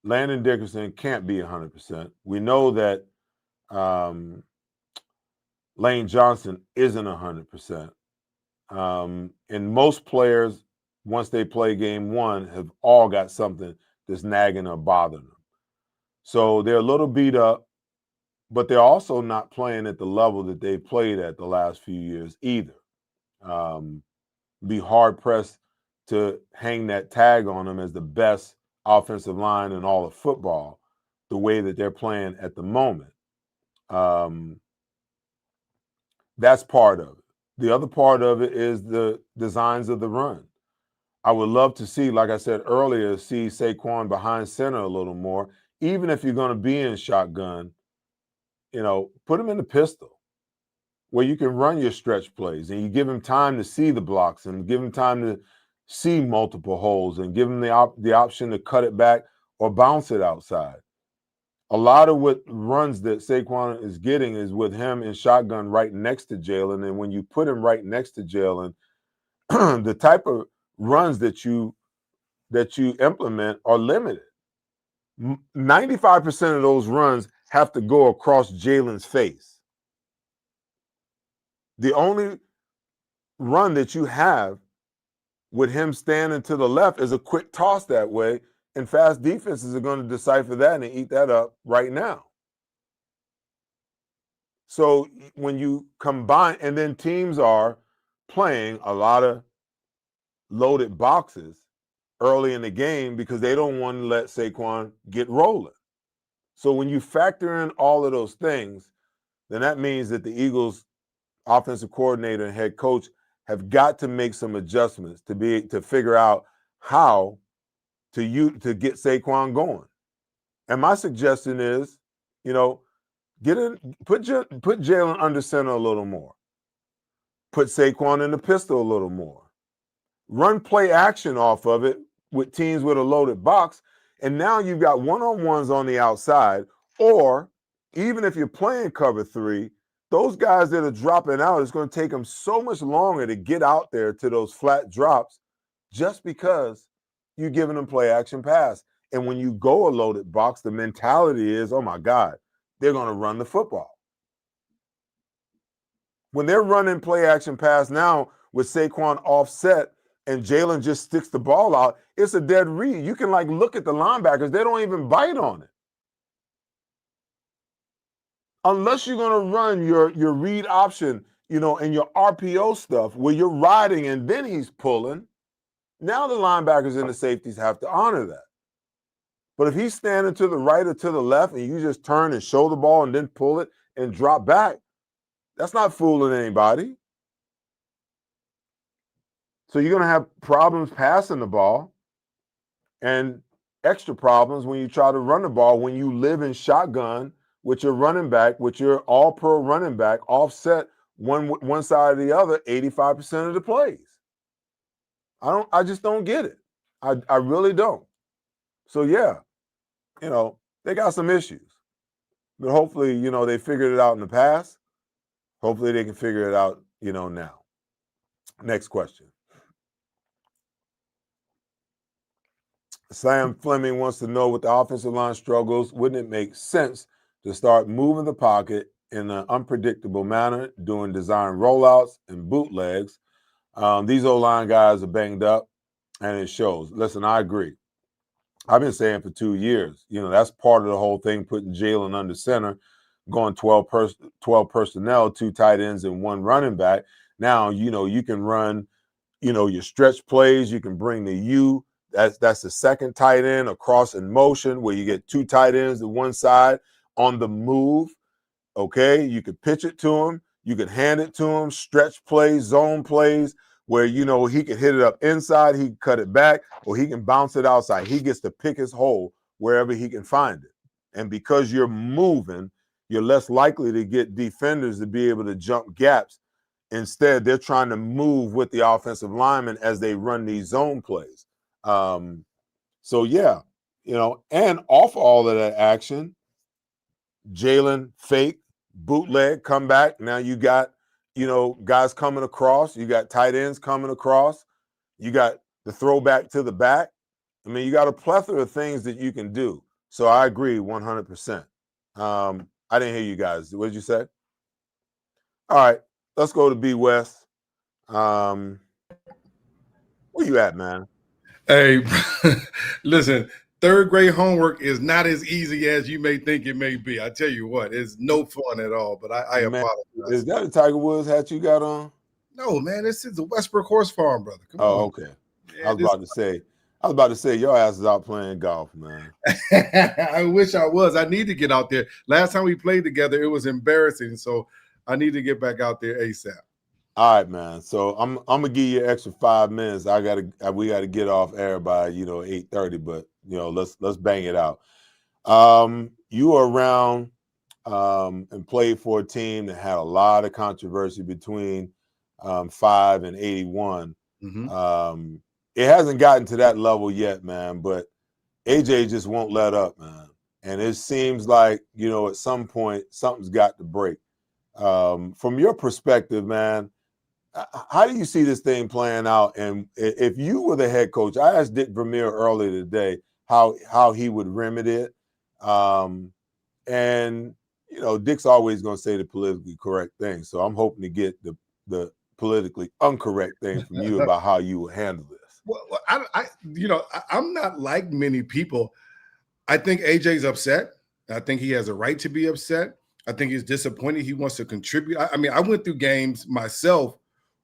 Landon Dickerson can't be 100%. We know that Lane Johnson isn't 100%. And most players, once they play game one, have all got something that's nagging or bothering them. So they're a little beat up, but they're also not playing at the level that they played at the last few years either. Be hard pressed to hang that tag on them as the best offensive line in all of football, the way that they're playing at the moment. That's part of it. The other part of it is the designs of the run. I would love to see, like I said earlier, see Saquon behind center a little more. Even if you're going to be in shotgun, put him in the pistol where you can run your stretch plays and you give him time to see the blocks and give him time to see multiple holes and give him the option to cut it back or bounce it outside. A lot of what runs that Saquon is getting is with him in shotgun right next to Jalen. And when you put him right next to Jalen, the type of runs that you implement are limited. 95% of those runs have to go across Jalen's face. The only run that you have with him standing to the left is a quick toss that way, and fast defenses are going to decipher that and eat that up right now. So when you combine, and then teams are playing a lot of loaded boxes early in the game because they don't want to let Saquon get rolling. So when you factor in all of those things, then that means that the Eagles offensive coordinator and head coach have got to make some adjustments to figure out how to get Saquon going. And my suggestion is, put Jalen under center a little more. Put Saquon in the pistol a little more. Run play action off of it with teams with a loaded box. And now you've got one-on-ones on the outside, or even if you're playing cover 3, those guys that are dropping out, it's going to take them so much longer to get out there to those flat drops just because you're giving them play action pass. And when you go a loaded box, the mentality is, oh my God, they're going to run the football. When they're running play action pass now with Saquon offset and Jalen just sticks the ball out, it's a dead read. You can look at the linebackers, they don't even bite on it. Unless you're going to run your read option, and your RPO stuff where you're riding and then he's pulling, now the linebackers and the safeties have to honor that. But if he's standing to the right or to the left and you just turn and show the ball and then pull it and drop back, That's not fooling anybody. So you're going to have problems passing the ball and extra problems when you try to run the ball when you live in shotgun with your running back, with your all-pro running back offset one side or the other 85% of the plays. I just don't get it. I really don't. So yeah, they got some issues. But hopefully, they figured it out in the past. Hopefully they can figure it out, now. Next question. Sam Fleming wants to know, with the offensive line struggles, wouldn't it make sense to start moving the pocket in an unpredictable manner, doing design rollouts and bootlegs? These O-line guys are banged up, and it shows. Listen, I agree. I've been saying for 2 years, that's part of the whole thing, putting Jalen under center, going 12 personnel, 2 tight ends and 1 running back. Now, you can run, your stretch plays. You can bring the U. That's the second tight end across in motion, where you get 2 tight ends to one side on the move. Okay, you could pitch it to him. You could hand it to him. Stretch plays, zone plays, where he could hit it up inside, he can cut it back, or he can bounce it outside. He gets to pick his hole wherever he can find it. And because you're moving, you're less likely to get defenders to be able to jump gaps. Instead, they're trying to move with the offensive linemen as they run these zone plays. So yeah, and off all of that action, Jalen fake, bootleg, come back. Now you got, guys coming across. You got tight ends coming across. You got the throwback to the back. I mean, you got a plethora of things that you can do. So I agree 100%. I didn't hear you guys. What did you say? All right, let's go to B West. Where you at, man? Hey, listen, third grade homework is not as easy as you may think it may be. I tell you what, it's no fun at all, but I apologize. Is that a Tiger Woods hat you got on? No, man, this is the Westbrook Horse Farm, brother. Come on. Okay. Yeah, I was about to say your ass is out playing golf, man. I wish I was. I need to get out there. Last time we played together, it was embarrassing, so I need to get back out there ASAP. All right, man. So I'm gonna give you an extra 5 minutes. We gotta get off air by 8:30, but let's bang it out. You were around and played for a team that had a lot of controversy between 5 and 81. Mm-hmm. It hasn't gotten to that level yet, man, but AJ just won't let up, man. And it seems like, at some point something's got to break. From your perspective, man, how do you see this thing playing out? And if you were the head coach, I asked Dick Vermeer earlier today how he would remedy it. And Dick's always going to say the politically correct thing. So I'm hoping to get the politically incorrect thing from you about how you will handle this. Well, I'm not like many people. I think AJ's upset. I think he has a right to be upset. I think he's disappointed. He wants to contribute. I mean, I went through games myself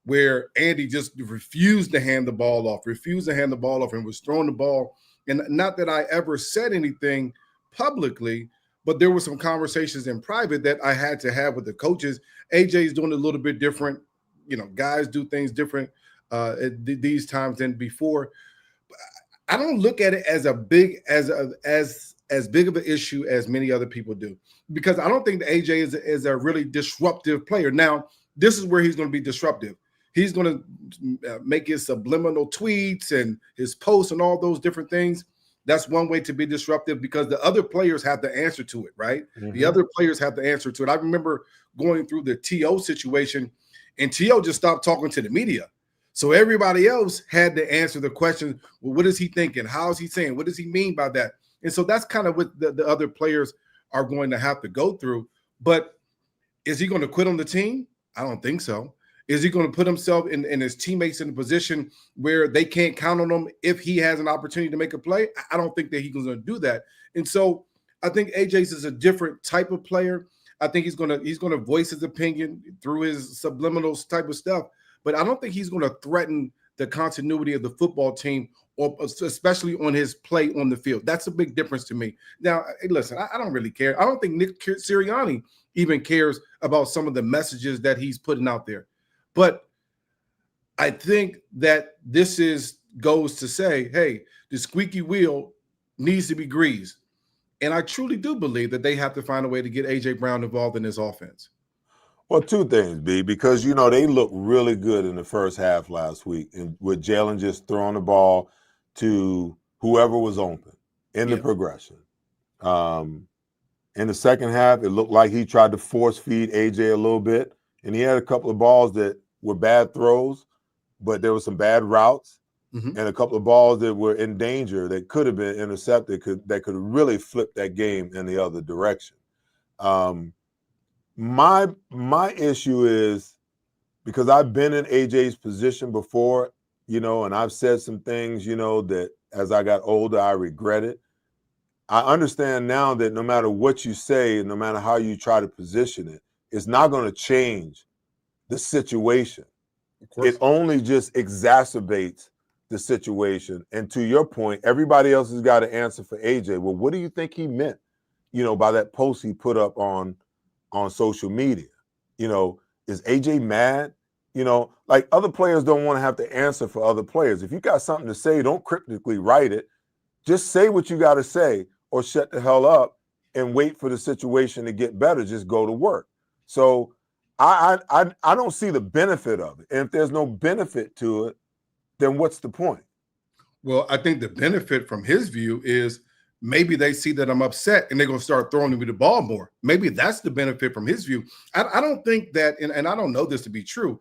where Andy just refused to hand the ball off, and was throwing the ball. And not that I ever said anything publicly, but there were some conversations in private that I had to have with the coaches. AJ's doing a little bit different. Guys do things different these times than before. I don't look at it as big of an issue as many other people do, because I don't think that AJ is a really disruptive player. Now, this is where he's going to be disruptive. He's going to make his subliminal tweets and his posts and all those different things. That's one way to be disruptive, because the other players have to answer to it, right? Mm-hmm. The other players have to answer to it. I remember going through the T.O. situation, and T.O. just stopped talking to the media. So everybody else had to answer the question, well, what is he thinking? How is he saying? What does he mean by that? And so that's kind of what the other players are going to have to go through. But is he going to quit on the team? I don't think so. Is he going to put himself and his teammates in a position where they can't count on him if he has an opportunity to make a play? I don't think that he's going to do that. And so I think AJ's is a different type of player. I think he's going to voice his opinion through his subliminals type of stuff. But I don't think he's going to threaten the continuity of the football team, or especially on his play on the field. That's a big difference to me. Now, hey, listen, I don't really care. I don't think Nick Sirianni even cares about some of the messages that he's putting out there. But I think that this goes to say, hey, the squeaky wheel needs to be greased. And I truly do believe that they have to find a way to get A.J. Brown involved in this offense. Well, two things, B, because, they looked really good in the first half last week, and with Jalen just throwing the ball to whoever was open in the progression. In the second half, it looked like he tried to force feed AJ a little bit, and he had a couple of balls that were bad throws, but there were some bad routes, and a couple of balls that were in danger that could have been intercepted, that could really flip that game in the other direction. My issue is, because I've been in AJ's position before, and I've said some things, that as I got older, I regretted. I understand now that no matter what you say, no matter how you try to position it, it's not going to change the situation. It only just exacerbates the situation. And to your point, everybody else has got to answer for AJ. Well, what do you think he meant, by that post he put up on social media? Is AJ mad? Like, other players don't want to have to answer for other players. If you got something to say, don't cryptically write it. Just say what you got to say, or shut the hell up and wait for the situation to get better. Just go to work. So I don't see the benefit of it. And if there's no benefit to it, then what's the point? Well, I think the benefit from his view is maybe they see that I'm upset and they're going to start throwing me the ball more. Maybe that's the benefit from his view. I don't think that, and I don't know this to be true.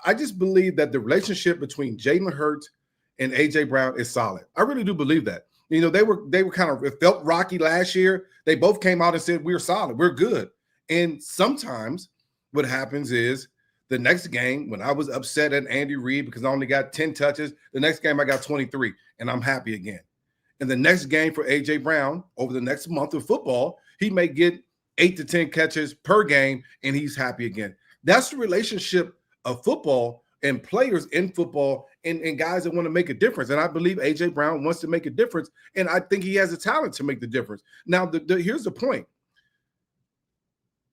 I just believe that the relationship between Jalen Hurts and A.J. Brown is solid. I really do believe that. They were kind of, it felt rocky last year. They both came out and said, we're solid, we're good. And sometimes what happens is the next game, when I was upset at Andy Reid because I only got 10 touches, the next game I got 23, and I'm happy again. And the next game for A.J. Brown, over the next month of football, he may get 8 to 10 catches per game, and he's happy again. That's the relationship of football and players in football and guys that want to make a difference. And I believe A.J. Brown wants to make a difference, and I think he has the talent to make the difference. Now, here's the point.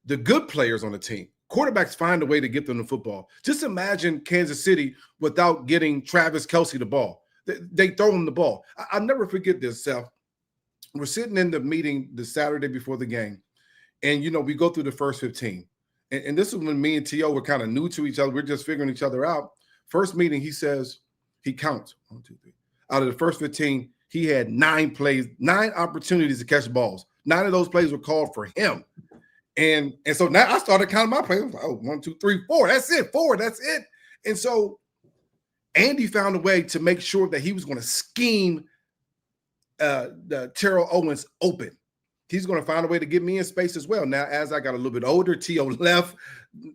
The good players on the team, quarterbacks find a way to get them the football. Just imagine Kansas City without getting Travis Kelce the ball. They throw him the ball. I'll never forget this, Seth. We're sitting in the meeting the Saturday before the game, and, we go through the first 15. And this is when me and T.O. were kind of new to each other. We're just figuring each other out. First meeting, he says, he counts 1, 2, 3. Out of the first 15, he had 9 plays, 9 opportunities to catch balls. 9 of those plays were called for him. And so now I started counting my plays. I was like, 1, 2, 3, 4. That's it. 4. That's it. And so Andy found a way to make sure that he was going to scheme the Terrell Owens open. He's going to find a way to get me in space as well. Now, as I got a little bit older, T.O. left,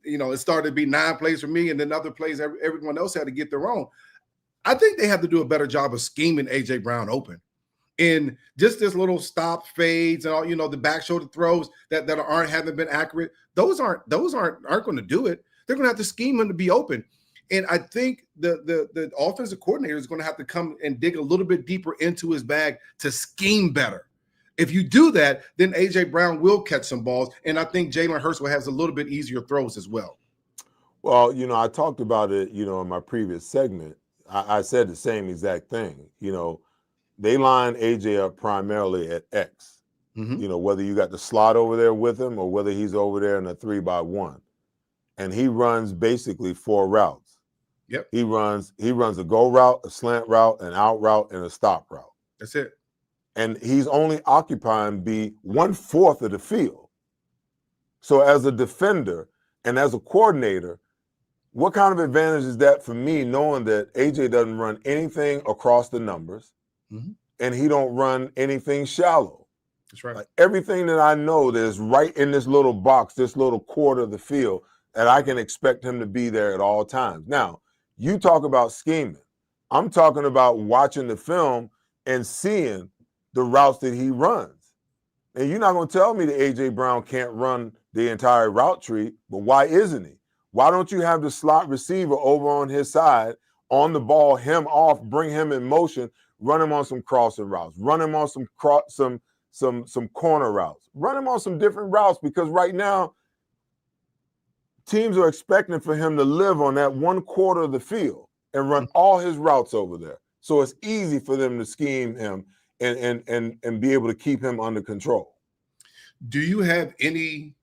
it started to be 9 plays for me, and then other plays everyone else had to get their own. I think they have to do a better job of scheming A.J. Brown open. And just this little stop fades and all, the back shoulder throws that haven't been accurate, those aren't going to do it. They're going to have to scheme him to be open. And I think the offensive coordinator is going to have to come and dig a little bit deeper into his bag to scheme better. If you do that, then A.J. Brown will catch some balls, and I think Jalen Hurts will have a little bit easier throws as well. Well, I talked about it, in my previous segment. I said the same exact thing. They line A.J. up primarily at X, whether you got the slot over there with him or whether he's over there in a 3-by-1. And he runs basically 4 routes. Yep. He runs a go route, a slant route, an out route, and a stop route. That's it. And he's only occupying 1/4 of the field. So as a defender and as a coordinator, what kind of advantage is that for me, knowing that AJ doesn't run anything across the numbers and he don't run anything shallow? That's right. Like, everything that I know that is right in this little box, this little quarter of the field, that I can expect him to be there at all times. Now, you talk about scheming. I'm talking about watching the film and seeing the routes that he runs. And you're not going to tell me that A.J. Brown can't run the entire route tree, but why isn't he? Why don't you have the slot receiver over on his side on the ball, him off, bring him in motion, run him on some crossing routes, run him on some corner routes, run him on some different routes, because right now teams are expecting for him to live on that one quarter of the field and run all his routes over there. So it's easy for them to scheme him and be able to keep him under control. Do you have any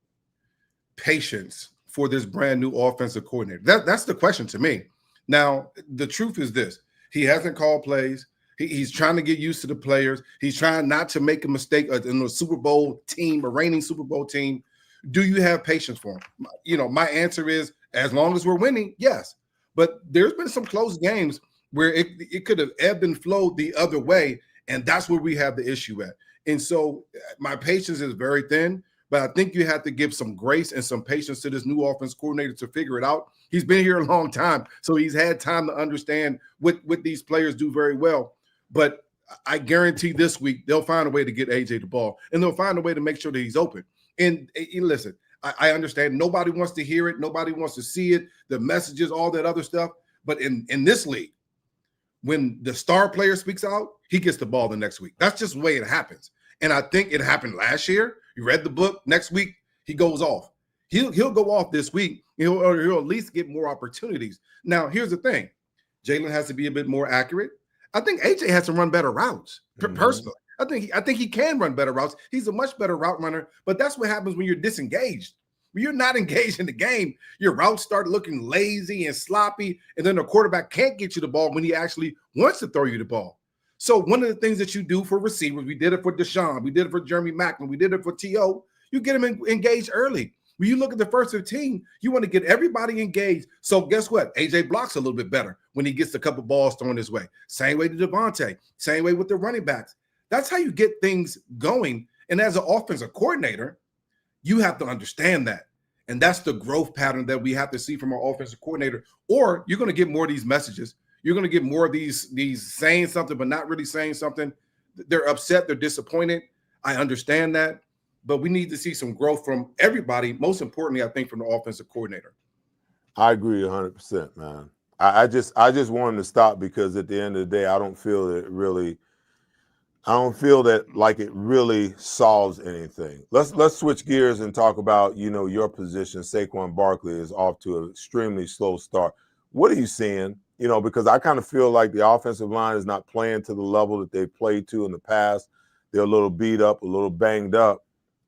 patience for this brand new offensive coordinator? That's the question to me. Now, the truth is this: he hasn't called plays. He's trying to get used to the players. He's trying not to make a mistake in the Super Bowl team, a reigning Super Bowl team. Do you have patience for him? You know, my answer is, as long as we're winning, yes. But there's been some close games where it could have ebbed and flowed the other way, and that's where we have the issue at. And so my patience is very thin, but I think you have to give some grace and some patience to this new offense coordinator to figure it out. He's been here a long time, so he's had time to understand what these players do very well. But I guarantee this week they'll find a way to get AJ the ball, and they'll find a way to make sure that he's open. And listen, I understand nobody wants to hear it. Nobody wants to see it, the messages, all that other stuff. But in this league, when the star player speaks out, he gets the ball the next week. That's just the way it happens. And I think it happened last year. You read the book. Next week, he goes off. He'll go off this week. He'll at least get more opportunities. Now, here's the thing. Jalen has to be a bit more accurate. I think AJ has to run better routes, personally. I think he can run better routes. He's a much better route runner, but that's what happens when you're disengaged. When you're not engaged in the game, your routes start looking lazy and sloppy, and then the quarterback can't get you the ball when he actually wants to throw you the ball. So one of the things that you do for receivers, we did it for Deshaun, we did it for Jeremy Maclin, we did it for T.O., you get them engaged early. When you look at the first 15, you want to get everybody engaged. So guess what? AJ blocks a little bit better when he gets a couple balls thrown his way. Same way to Devontae. Same way with the running backs. That's how you get things going. And as an offensive coordinator, you have to understand that. And that's the growth pattern that we have to see from our offensive coordinator. Or you're going to get more of these messages. You're going to get more of these saying something but not really saying something. They're upset. They're disappointed. I understand that. But we need to see some growth from everybody. Most importantly, I think, from the offensive coordinator. I agree 100%, man. I just wanted to stop because at the end of the day, I don't feel that like it really solves anything. Let's switch gears and talk about, your position. Saquon Barkley is off to an extremely slow start. What are you seeing? Because I kind of feel like the offensive line is not playing to the level that they played to in the past. They're a little beat up, a little banged up.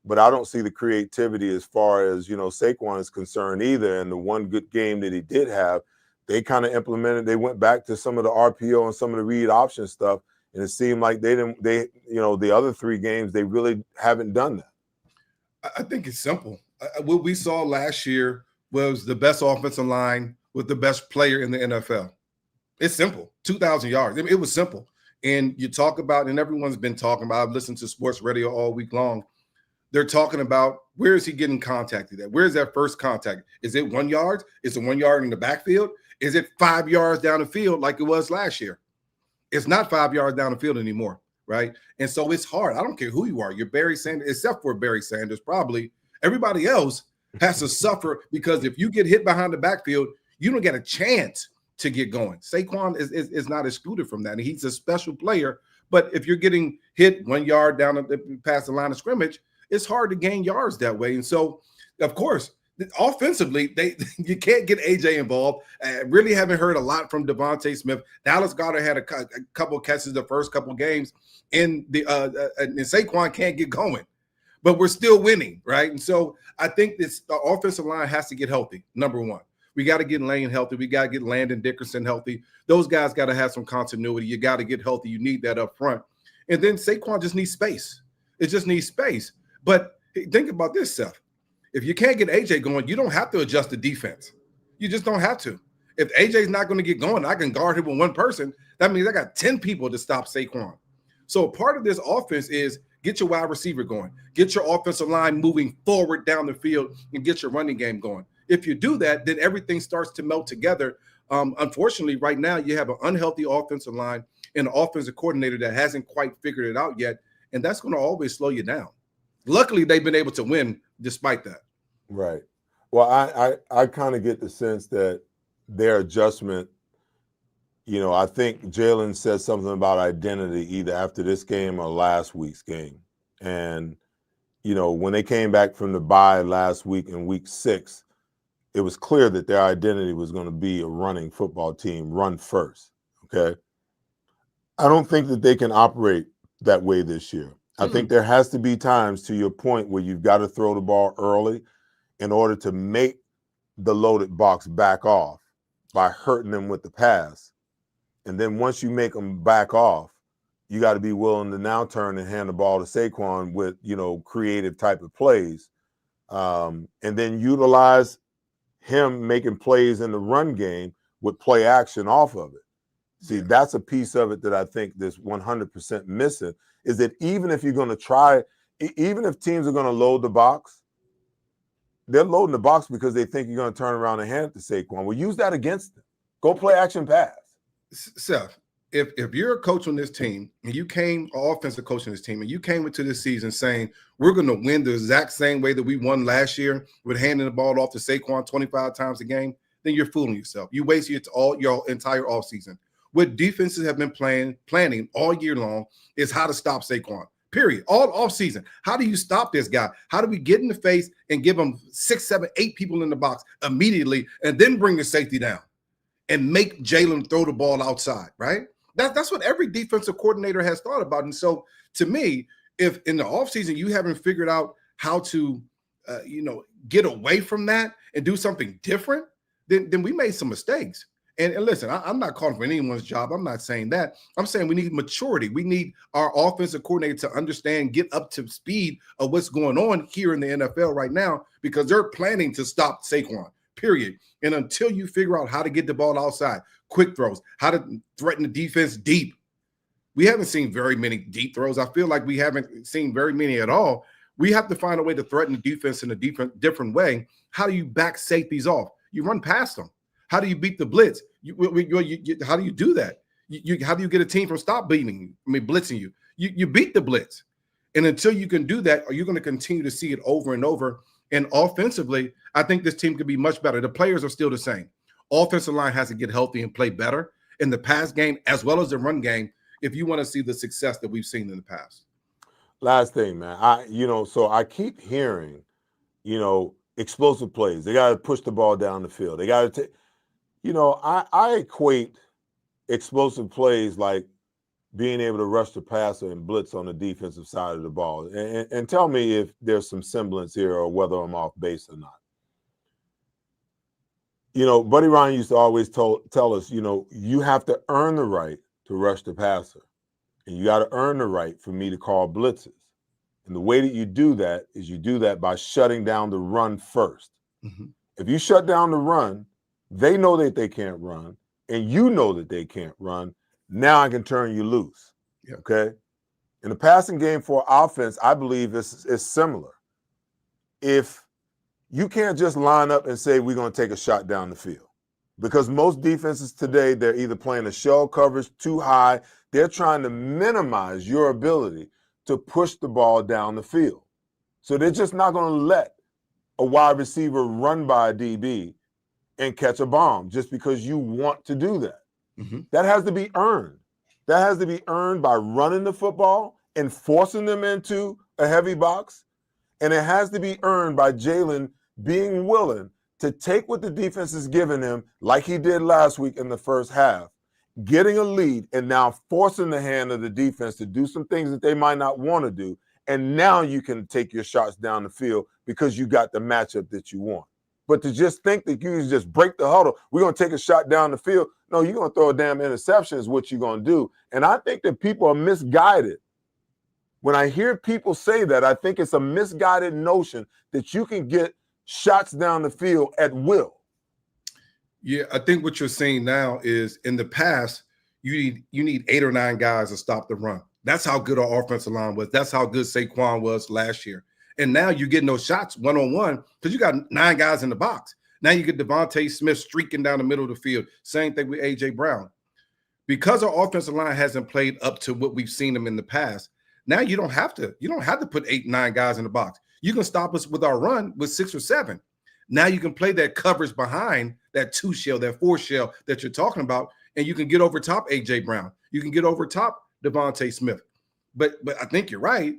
But I don't see the creativity as far as, Saquon is concerned either. And the one good game that he did have, they kind of implemented, they went back to some of the RPO and some of the read option stuff. And it seemed like the other three games, they really haven't done that. I think it's simple. What we saw last year was the best offensive line with the best player in the NFL. It's simple. 2,000 yards. It was simple. And you talk about, and everyone's been talking about, I've listened to sports radio all week long. They're talking about, where is he getting contacted at? Where's that first contact? Is it 1 yard? Is it 1 yard in the backfield? Is it 5 yards down the field like it was last year? It's not 5 yards down the field anymore, right? And so it's hard. I don't care who you are. You're Barry Sanders, except for Barry Sanders, probably. Everybody else has to suffer because if you get hit behind the backfield, you don't get a chance to get going. Saquon is not excluded from that. And he's a special player. But if you're getting hit 1 yard down past the line of scrimmage, it's hard to gain yards that way. And so, of course, offensively, you can't get AJ involved. Really haven't heard a lot from Devontae Smith. Dallas Goedert had a couple of catches the first couple of games, and Saquon can't get going. But we're still winning, right? And so I think the offensive line has to get healthy, number one. We got to get Lane healthy. We got to get Landon Dickerson healthy. Those guys got to have some continuity. You got to get healthy. You need that up front. And then Saquon just needs space. It just needs space. But think about this, Seth. If you can't get AJ going, you don't have to adjust the defense. You just don't have to. If AJ's not going to get going, I can guard him with one person. That means I got 10 people to stop Saquon. So part of this offense is get your wide receiver going, get your offensive line moving forward down the field, and get your running game going. If you do that, then everything starts to melt together. Unfortunately, right now, you have an unhealthy offensive line and an offensive coordinator that hasn't quite figured it out yet, and that's going to always slow you down. Luckily, they've been able to win despite that. I think Jalen said something about identity either after this game or last week's game. And, when they came back from the bye last week in week 6, it was clear that their identity was going to be a running football team, run first. Okay. I don't think that they can operate that way this year. I think there has to be times, to your point, where you've got to throw the ball early in order to make the loaded box back off by hurting them with the pass. And then once you make them back off, you got to be willing to now turn and hand the ball to Saquon with, creative type of plays. And then utilize him making plays in the run game with play action off of it. See, that's a piece of it that I think that's 100% missing, is that even if you're going to try, even if teams are going to load the box, they're loading the box because they think you're going to turn around and hand it to Saquon. Well, use that against them. Go play action pass. Seth, if you're a coach on this team and you came, or offensive coach on this team, and you came into this season saying we're going to win the exact same way that we won last year with handing the ball off to Saquon 25 times a game, then you're fooling yourself. You wasted your entire offseason. What defenses have been planning all year long is how to stop Saquon. Period. All offseason. How do you stop this guy? How do we get in the face and give him 6, 7, 8 people in the box immediately, and then bring the safety down and make Jalen throw the ball outside, right? That's what every defensive coordinator has thought about. And so, to me, if in the offseason you haven't figured out how to, get away from that and do something different, then we made some mistakes. And listen, I'm not calling for anyone's job. I'm not saying that. I'm saying we need maturity. We need our offensive coordinator to understand, get up to speed of what's going on here in the NFL right now, because they're planning to stop Saquon, period. And until you figure out how to get the ball outside, quick throws, how to threaten the defense deep. We haven't seen very many deep throws. I feel like we haven't seen very many at all. We have to find a way to threaten the defense in a different way. How do you back safeties off? You run past them. How do you beat the blitz? How do you do that? How do you get a team from blitzing you? You beat the blitz. And until you can do that, are you going to continue to see it over and over? And offensively, I think this team could be much better. The players are still the same. Offensive line has to get healthy and play better in the pass game as well as the run game if you want to see the success that we've seen in the past. Last thing, man. So I keep hearing, explosive plays. They got to push the ball down the field. They got to take, I equate explosive plays like being able to rush the passer and blitz on the defensive side of the ball. And tell me if there's some semblance here or whether I'm off base or not. Buddy Ryan used to always tell us, you have to earn the right to rush the passer. And you got to earn the right for me to call blitzes. And the way that you do that is you do that by shutting down the run first. Mm-hmm. If you shut down the run, they know that they can't run, and you know that they can't run. Now I can turn you loose. Yeah. Okay? In the passing game for offense, I believe is similar. If you can't just line up and say we're going to take a shot down the field, because most defenses today, they're either playing a shell coverage too high. They're trying to minimize your ability to push the ball down the field. So they're just not going to let a wide receiver run by a DB and catch a bomb just because you want to do that. Mm-hmm. That has to be earned. That has to be earned by running the football and forcing them into a heavy box. And it has to be earned by Jalen being willing to take what the defense is giving him, like he did last week in the first half, getting a lead and now forcing the hand of the defense to do some things that they might not want to do. And now you can take your shots down the field because you got the matchup that you want. But to just think that you can just break the huddle, we're going to take a shot down the field. No, you're going to throw a damn interception is what you're going to do. And I think that people are misguided. When I hear people say that, I think it's a misguided notion that you can get shots down the field at will. Yeah, I think what you're saying now is in the past, you need 8 or 9 guys to stop the run. That's how good our offensive line was. That's how good Saquon was last year. And now you're getting those shots one-on-one because you got 9 guys in the box. Now you get Devontae Smith streaking down the middle of the field. Same thing with A.J. Brown. Because our offensive line hasn't played up to what we've seen them in the past, now you don't have to put 8, 9 guys in the box. You can stop us with our run with 6 or 7. Now you can play that coverage behind that 2 shell, that 4 shell that you're talking about, and you can get over top A.J. Brown. You can get over top Devontae Smith. But I think you're right.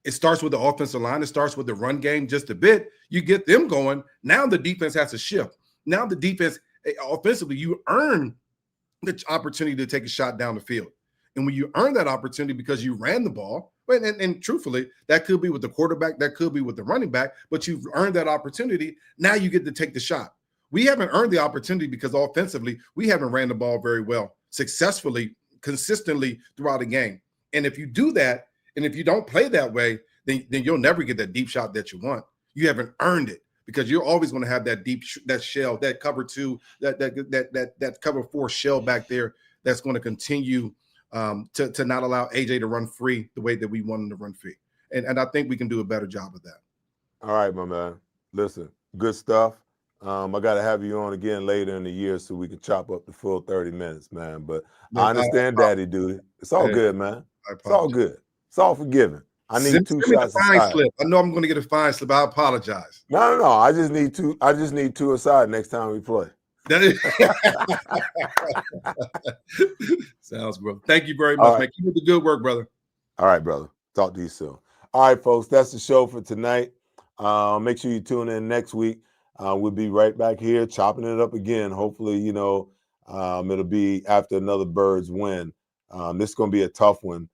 It starts with the offensive line. It starts with the run game just a bit. You get them going. Now the defense has to shift. Now the defense, offensively, you earn the opportunity to take a shot down the field. And when you earn that opportunity because you ran the ball, and truthfully, that could be with the quarterback, that could be with the running back, but you've earned that opportunity. Now you get to take the shot. We haven't earned the opportunity because offensively, we haven't ran the ball very well, successfully, consistently throughout the game. And if you do that, and if you don't play that way, then you'll never get that deep shot that you want. You haven't earned it because you're always going to have that deep, that shell, that cover two, that cover four shell back there that's going to continue to not allow AJ to run free the way that we want him to run free. And I think we can do a better job of that. All right, my man. Listen, good stuff. I got to have you on again later in the year so we can chop up the full 30 minutes, man. But I understand daddy duty. It's all good, man. It's all good. It's all forgiven. I need two shots aside. Slip. I know I'm going to get a fine slip. I apologize. No. I just need two aside next time we play. That is sounds good. Thank you very much, right, man. Keep up the good work, brother. All right, brother. Talk to you soon. All right, folks. That's the show for tonight. Make sure you tune in next week. We'll be right back here chopping it up again. Hopefully, it'll be after another Birds win. This is going to be a tough one.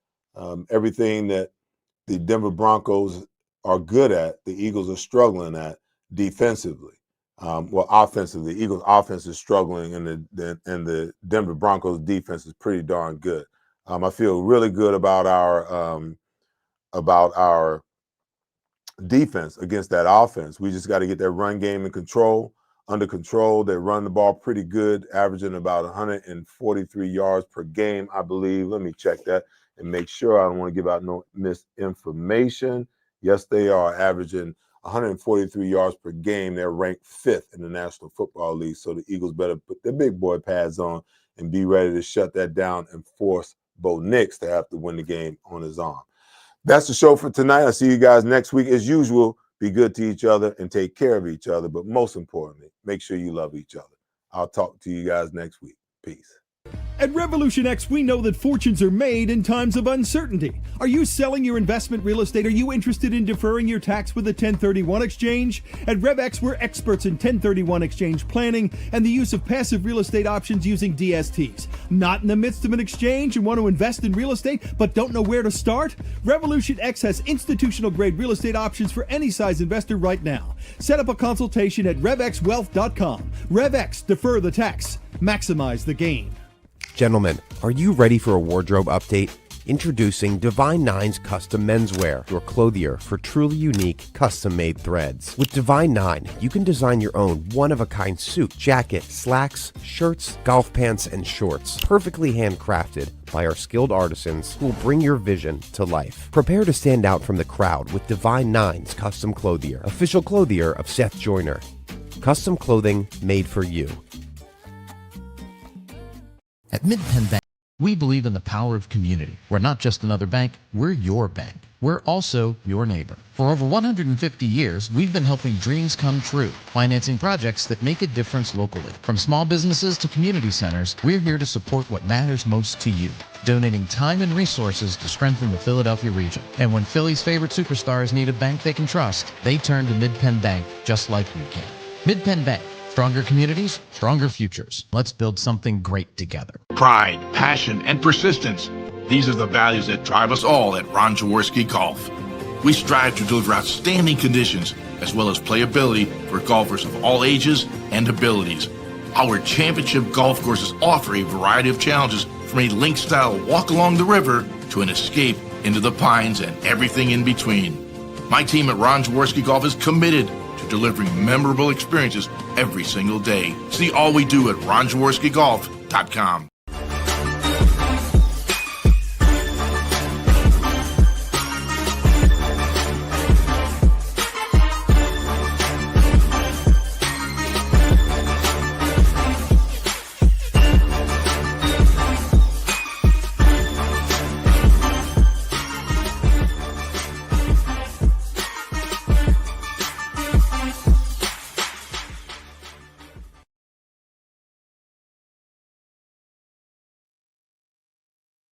Everything that the Denver Broncos are good at, the Eagles are struggling at defensively. Offensively, the Eagles' offense is struggling, and the Denver Broncos' defense is pretty darn good. I feel really good about our defense against that offense. We just got to get that run game under control. They run the ball pretty good, averaging about 143 yards per game, I believe. Let me check that and make sure. I don't want to give out no misinformation. Yes, they are averaging 143 yards per game. They're ranked 5th in the National Football League. So the Eagles better put their big boy pads on and be ready to shut that down and force Bo Nix to have to win the game on his arm. That's the show for tonight. I'll see you guys next week. As usual, be good to each other and take care of each other. But most importantly, make sure you love each other. I'll talk to you guys next week. Peace. At Revolution X, we know that fortunes are made in times of uncertainty. Are you selling your investment real estate? Are you interested in deferring your tax with a 1031 exchange? At RevX, we're experts in 1031 exchange planning and the use of passive real estate options using DSTs. Not in the midst of an exchange and want to invest in real estate but don't know where to start? Revolution X has institutional grade real estate options for any size investor right now. Set up a consultation at RevXWealth.com. RevX, defer the tax, maximize the gain. Gentlemen, are you ready for a wardrobe update? Introducing Divine Nine's Custom Menswear, your clothier for truly unique, custom-made threads. With Divine Nine, you can design your own one-of-a-kind suit, jacket, slacks, shirts, golf pants, and shorts, perfectly handcrafted by our skilled artisans who will bring your vision to life. Prepare to stand out from the crowd with Divine Nine's Custom Clothier, official clothier of Seth Joyner. Custom clothing made for you. At MidPenn Bank, we believe in the power of community. We're not just another bank, we're your bank. We're also your neighbor. For over 150 years, we've been helping dreams come true, financing projects that make a difference locally. From small businesses to community centers, we're here to support what matters most to you, donating time and resources to strengthen the Philadelphia region. And when Philly's favorite superstars need a bank they can trust, they turn to MidPenn Bank just like we can. MidPenn Bank. Stronger communities, stronger futures. Let's build something great together. Pride, passion, and persistence. These are the values that drive us all at Ron Jaworski Golf. We strive to deliver outstanding conditions as well as playability for golfers of all ages and abilities. Our championship golf courses offer a variety of challenges from a link-style walk along the river to an escape into the pines and everything in between. My team at Ron Jaworski Golf is committed to delivering memorable experiences every single day. See all we do at ronjaworskigolf.com.